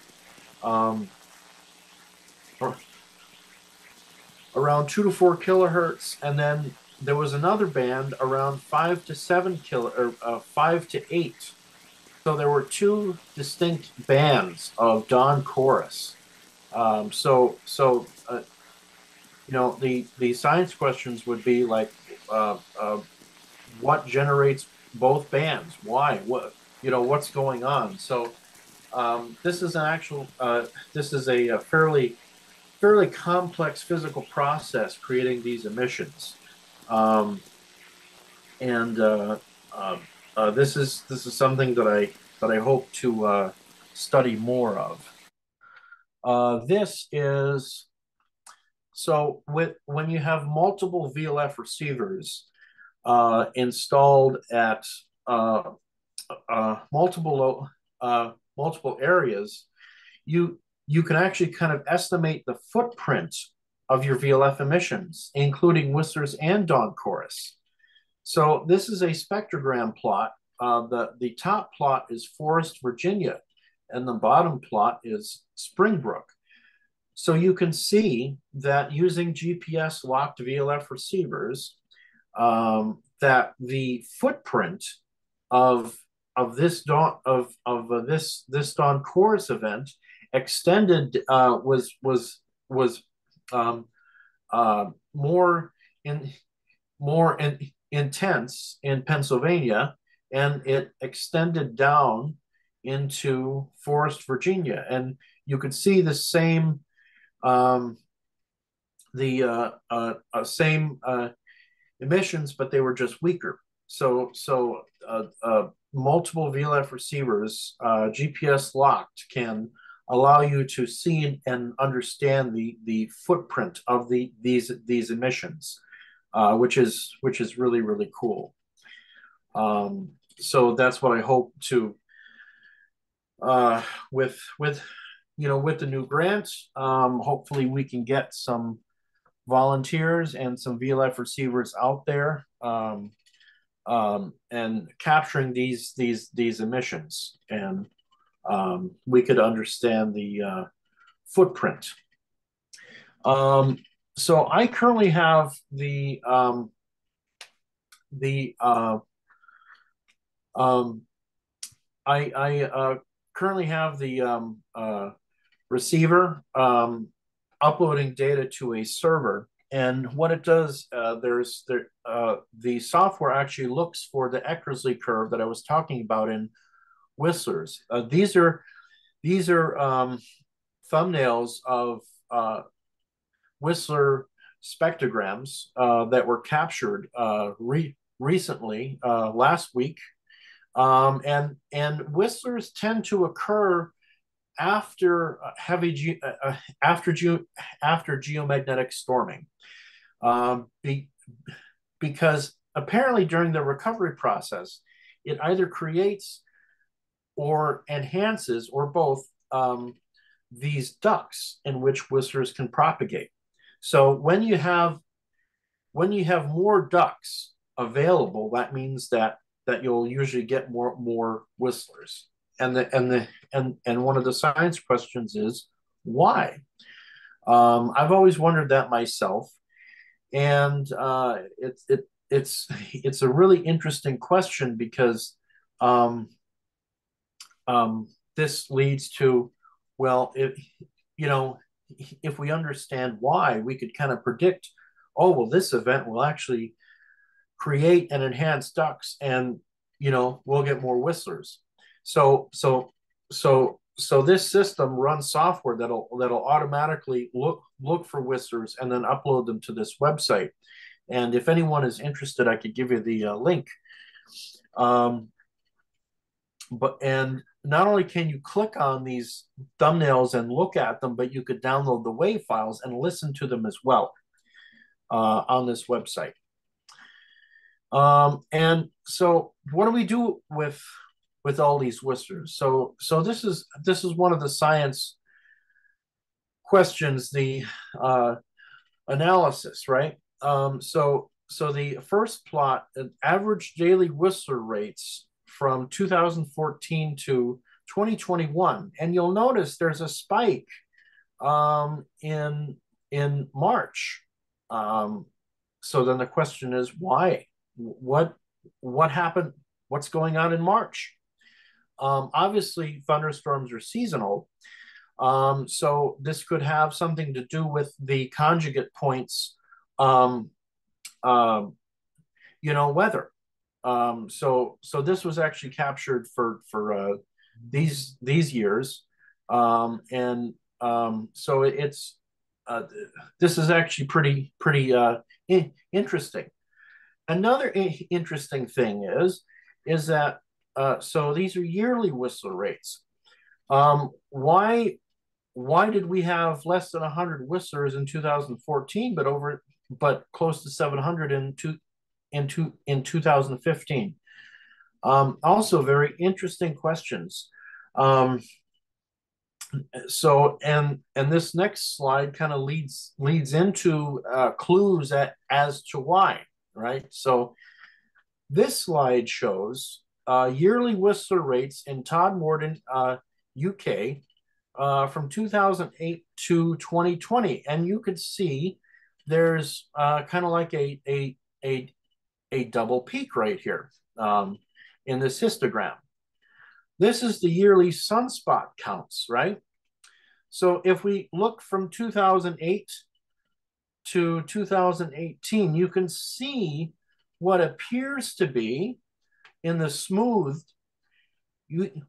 around 2 to 4 kilohertz, and then there was another band around 5 to 7 or 5 to 8. So there were two distinct bands of dawn chorus. The science questions would be like, what generates both bands? Why? What's going on? So this is a fairly complex physical process creating these emissions, this is something that I hope to study more of. This is so when you have multiple VLF receivers installed at multiple areas, you can actually kind of estimate the footprint of your VLF emissions, including whistlers and dawn chorus. So this is a spectrogram plot. The top plot is Forest, Virginia, and the bottom plot is Springbrook. So you can see that using GPS locked VLF receivers, that the footprint of this dawn chorus event extended was more intense in Pennsylvania, and it extended down into Forest, Virginia, and you could see the same emissions, but they were just weaker. So multiple VLF receivers, GPS locked, can allow you to see and understand the footprint of these emissions, which is really, really cool. So that's what I hope to with the new grant. Hopefully we can get some volunteers and some VLF receivers out there, and capturing these emissions, and we could understand the footprint. So I currently have the currently have the receiver uploading data to a server, and what it does, the software actually looks for the Eckersley curve that I was talking about in whistlers. These are thumbnails of Whistler spectrograms that were captured recently, last week, and whistlers tend to occur after after geomagnetic storming, because apparently during the recovery process, it either creates or enhances or both these ducts in which whistlers can propagate. So when you have more ducts available, that means that you'll usually get more whistlers. And one of the science questions is why? I've always wondered that myself, and it's a really interesting question because this leads to, well, if we understand why, we could kind of predict, oh, well, this event will actually create and enhance ducts, and we'll get more whistlers. So this system runs software that'll automatically look for whistlers and then upload them to this website. And if anyone is interested, I could give you the link. And not only can you click on these thumbnails and look at them, but you could download the WAV files and listen to them as well on this website. And so what do we do with all these whistlers? So this is one of the science questions, the analysis, right? So the first plot, average daily whistler rates from 2014 to 2021, and you'll notice there's a spike in March. So then the question is why? What happened? What's going on in March? Obviously, thunderstorms are seasonal, so this could have something to do with the conjugate points, weather. So this was actually captured for these years, and so it's this is actually pretty interesting. Another interesting thing is that so these are yearly whistler rates. Why did we have less than 100 whistlers in 2014, but close to 700 in 2015? Also very interesting questions. So and this next slide kind of leads into clues as to why, right? So this slide shows yearly whistler rates in Todmorden, UK, from 2008 to 2020, and you could see there's kind of like a double peak right here in this histogram. This is the yearly sunspot counts, right? So if we look from 2008 to 2018, you can see what appears to be in the smoothed,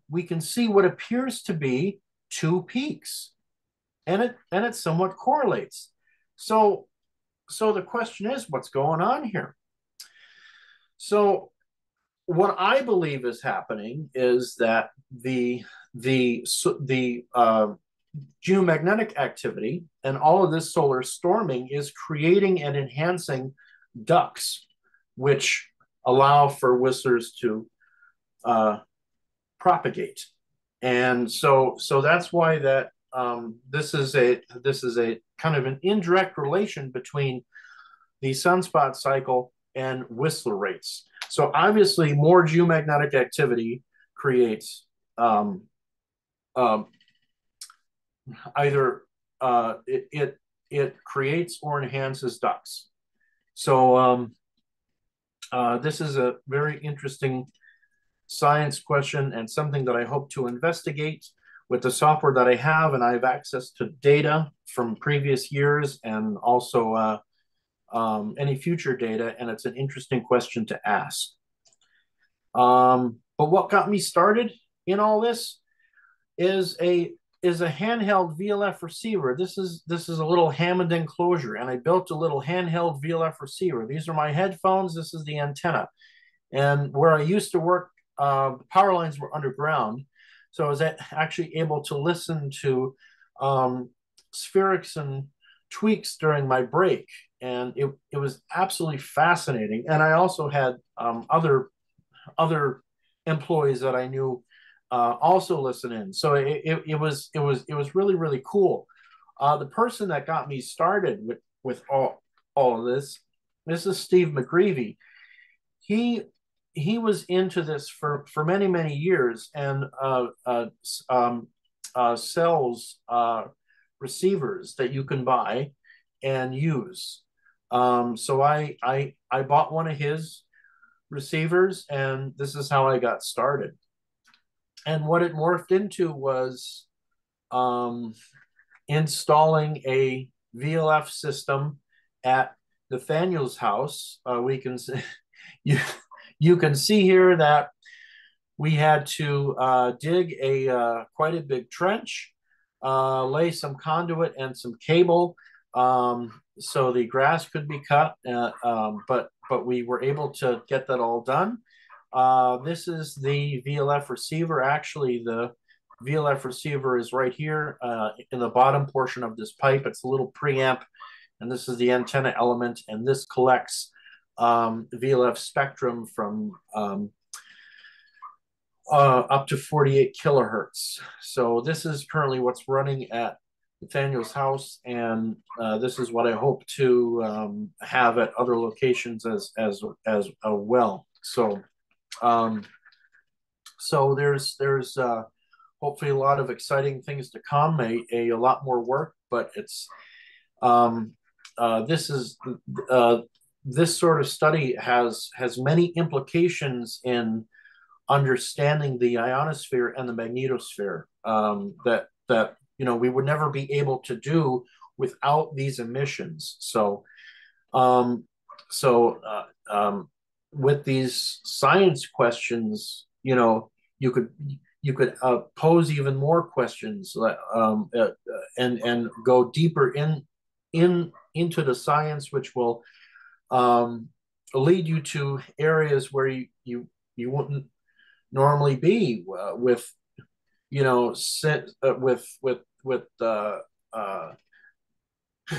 we can see what appears to be two peaks, and it somewhat correlates. So the question is, what's going on here? So what I believe is happening is that the geomagnetic activity and all of this solar storming is creating and enhancing ducts, which allow for whistlers to propagate. And so that's why that this is a kind of an indirect relation between the sunspot cycle and whistler rates. So obviously more geomagnetic activity creates either it creates or enhances ducts. So this is a very interesting science question and something that I hope to investigate with the software that I have, and I have access to data from previous years and also any future data, and it's an interesting question to ask. But what got me started in all this is a handheld VLF receiver. This is a little Hammond enclosure, and I built a little handheld VLF receiver. These are my headphones. This is the antenna. And where I used to work, the power lines were underground, so I was actually able to listen to spherics and tweaks during my break, and it was absolutely fascinating. And I also had other employees that I knew also listen in. So it was really cool. The person that got me started with all of this is Steve McGreevy. He was into this for many years, and sells receivers that you can buy and use. So I bought one of his receivers, and this is how I got started. And what it morphed into was um, installing a VLF system at Nathaniel's house. We can you you can see here that we had to dig a quite a big trench, lay some conduit and some cable, so the grass could be cut. But we were able to get that all done. This is the VLF receiver. Actually, the VLF receiver is right here in the bottom portion of this pipe. It's a little preamp, and this is the antenna element, and this collects VLF spectrum from up to 48 kilohertz. So this is currently what's running at Nathaniel's house, and this is what I hope to have at other locations as well. So there's hopefully a lot of exciting things to come, a lot more work, but it's this sort of study has many implications in understanding the ionosphere and the magnetosphere, that we would never be able to do without these emissions. So with these science questions, you could pose even more questions, and go deeper into the science, which will lead you to areas where you wouldn't normally be, with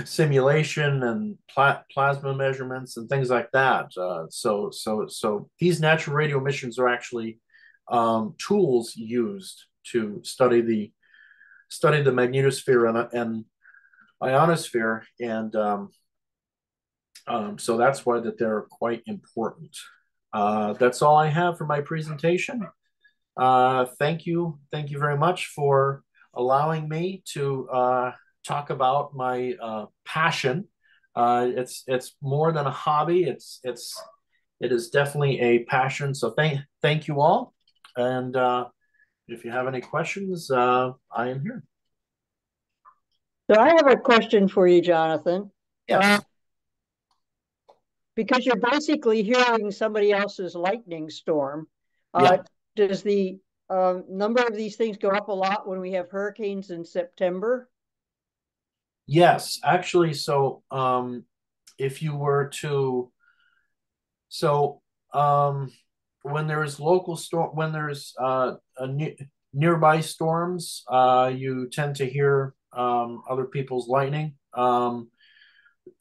simulation and plasma measurements and things like that. So these natural radio emissions are actually tools used to study the magnetosphere and ionosphere, and so that's why that they're quite important. That's all I have for my presentation. Thank you very much for allowing me to talk about my passion. It's more than a hobby. It is definitely a passion. So thank you all. And if you have any questions, I am here. So I have a question for you, Jonathan. Yes. Because you're basically hearing somebody else's lightning storm. Yeah. Does the number of these things go up a lot when we have hurricanes in September? Yes, actually. So if you were to, when there's when there's nearby storms, you tend to hear other people's lightning.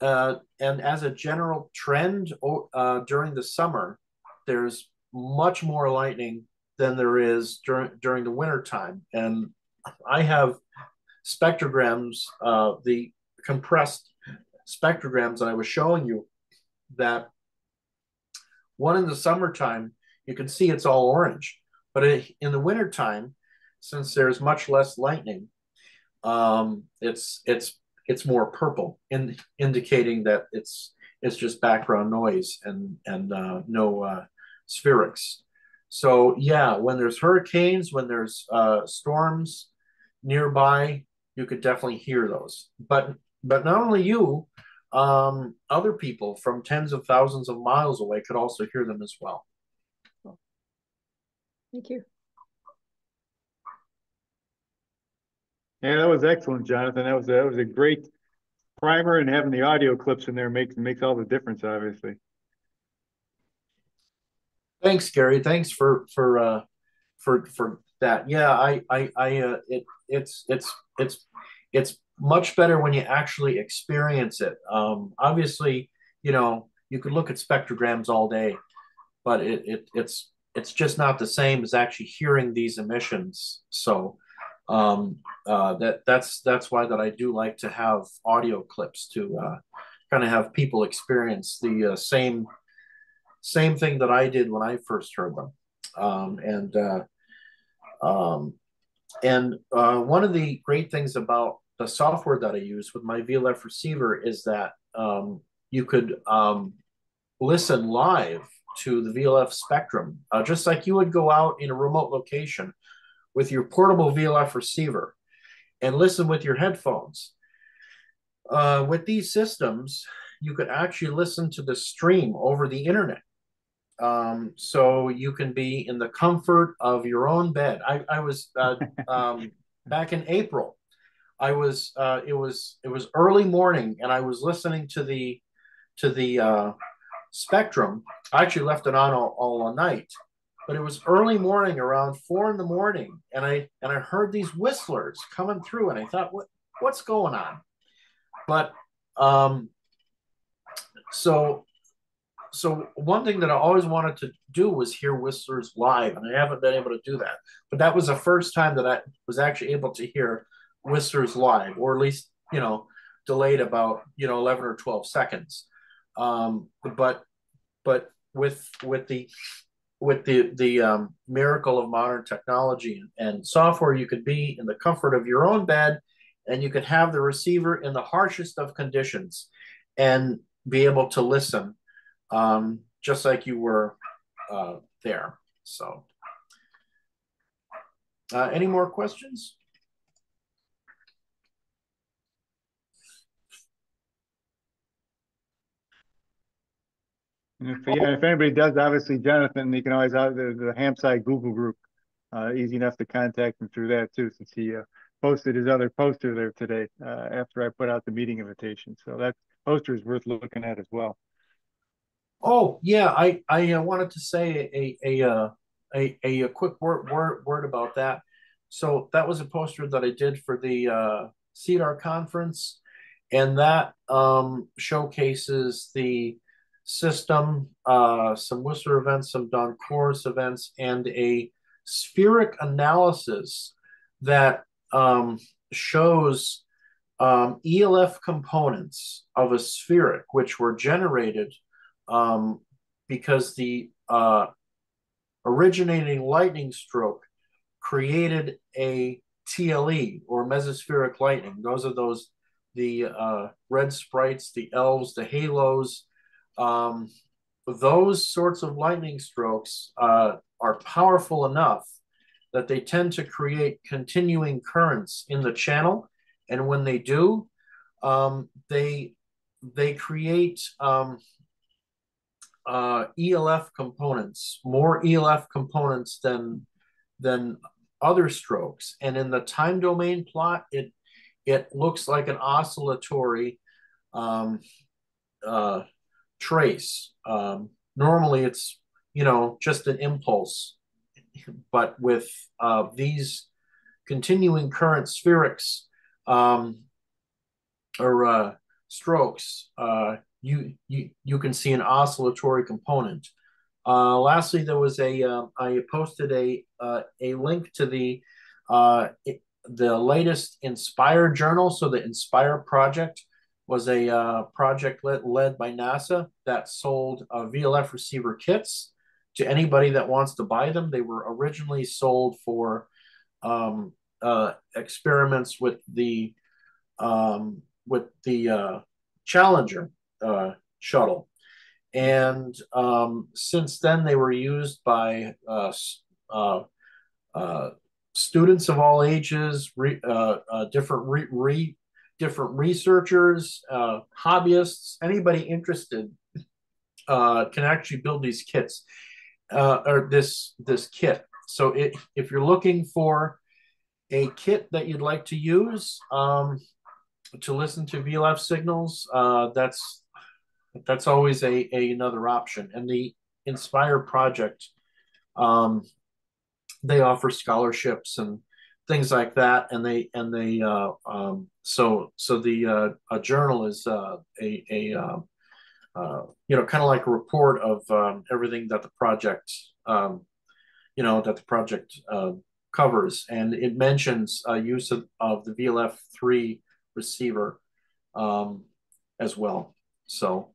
And as a general trend, during the summer, there's much more lightning than there is during the winter time. And I have spectrograms, the compressed spectrograms that I was showing you, that one in the summertime, you can see it's all orange. But in the wintertime, since there's much less lightning, it's more purple, indicating that it's just background noise and no spherics. So yeah, when there's hurricanes, when there's storms nearby, you could definitely hear those. But not only you, other people from tens of thousands of miles away could also hear them as well. Thank you. Yeah, that was excellent, Jonathan. That was a great primer, and having the audio clips in there makes all the difference, obviously. Thanks, Gary. Thanks for that. Yeah, it's much better when you actually experience it. Obviously, you could look at spectrograms all day, but it's just not the same as actually hearing these emissions. So that's why that I do like to have audio clips to kind of have people experience the same thing that I did when I first heard them. One of the great things about the software that I use with my VLF receiver is that you could listen live to the VLF spectrum, just like you would go out in a remote location with your portable VLF receiver and listen with your headphones. With these systems, you could actually listen to the stream over the internet. So you can be in the comfort of your own bed. I was back in April. It was early morning, and I was listening to the spectrum. I actually left it on all night, but it was early morning, around 4 in the morning, and I heard these whistlers coming through, and I thought, what's going on? But so one thing that I always wanted to do was hear whistlers live, and I haven't been able to do that. But that was the first time that I was actually able to hear whistlers live, or at least delayed about 11 or 12 seconds. But with the miracle of modern technology and software, you could be in the comfort of your own bed, and you could have the receiver in the harshest of conditions and be able to listen just like you were there. So any more questions? If anybody does, obviously, Jonathan, you can always out the HamSci Google group. Easy enough to contact him through that too, since he posted his other poster there today after I put out the meeting invitation. So that poster is worth looking at as well. Oh yeah, I wanted to say a quick word about that. So that was a poster that I did for the CEDAR conference, and that showcases the system, some Whistler events, some Don Chorus events, and a spheric analysis that shows ELF components of a spheric, which were generated because the originating lightning stroke created a TLE, or mesospheric lightning. Those are the red sprites, the elves, the halos. Those sorts of lightning strokes are powerful enough that they tend to create continuing currents in the channel. And when they do, they create ELF components, more ELF components than other strokes. And in the time domain plot, it looks like an oscillatory trace. Normally it's just an impulse, but with these continuing current spherics or strokes, you can see an oscillatory component. Lastly, there was I posted a link to the latest Inspire journal. So the Inspire project was a project led by NASA that sold VLF receiver kits to anybody that wants to buy them. They were originally sold for experiments with the Challenger shuttle, and since then they were used by students of all ages, different researchers, hobbyists, anybody interested can actually build these kits or this kit. So if you're looking for a kit that you'd like to use to listen to VLF signals, that's always another option. And the Inspire project, they offer scholarships, and things like that, and so the a journal is kind of like a report of everything that the project covers, and it mentions use of the VLF3 receiver as well. So,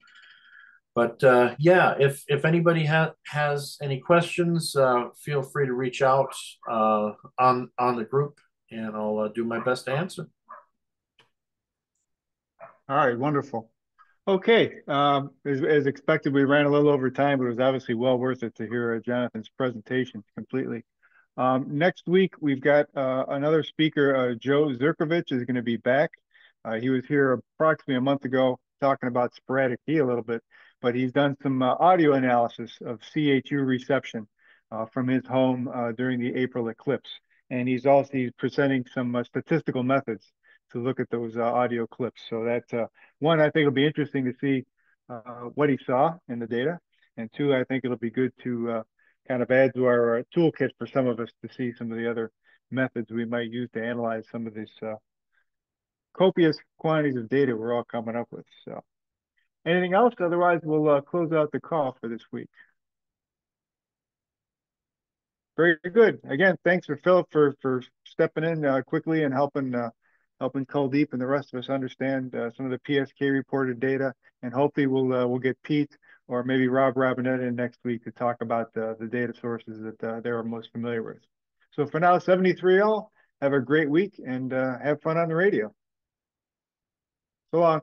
but yeah, if anybody has any questions, feel free to reach out on the group, and I'll do my best to answer. All right, wonderful. Okay, as expected, we ran a little over time, but it was obviously well worth it to hear Jonathan's presentation completely. Next week, we've got another speaker, Joe Zurkovich is going to be back. He was here approximately a month ago talking about sporadic heat a little bit, but he's done some audio analysis of CHU reception from his home during the April eclipse. And he's presenting some statistical methods to look at those audio clips. So that's one, I think it'll be interesting to see what he saw in the data. And two, I think it'll be good to kind of add to our toolkit for some of us to see some of the other methods we might use to analyze some of these copious quantities of data we're all coming up with. So anything else? Otherwise, we'll close out the call for this week. Very good. Again, thanks for Philip for stepping in quickly and helping Kuldeep and the rest of us understand some of the PSK reported data. And hopefully we'll get Pete or maybe Rob Robinette in next week to talk about the data sources that they're most familiar with. So for now, 73 all, have a great week and have fun on the radio. So long.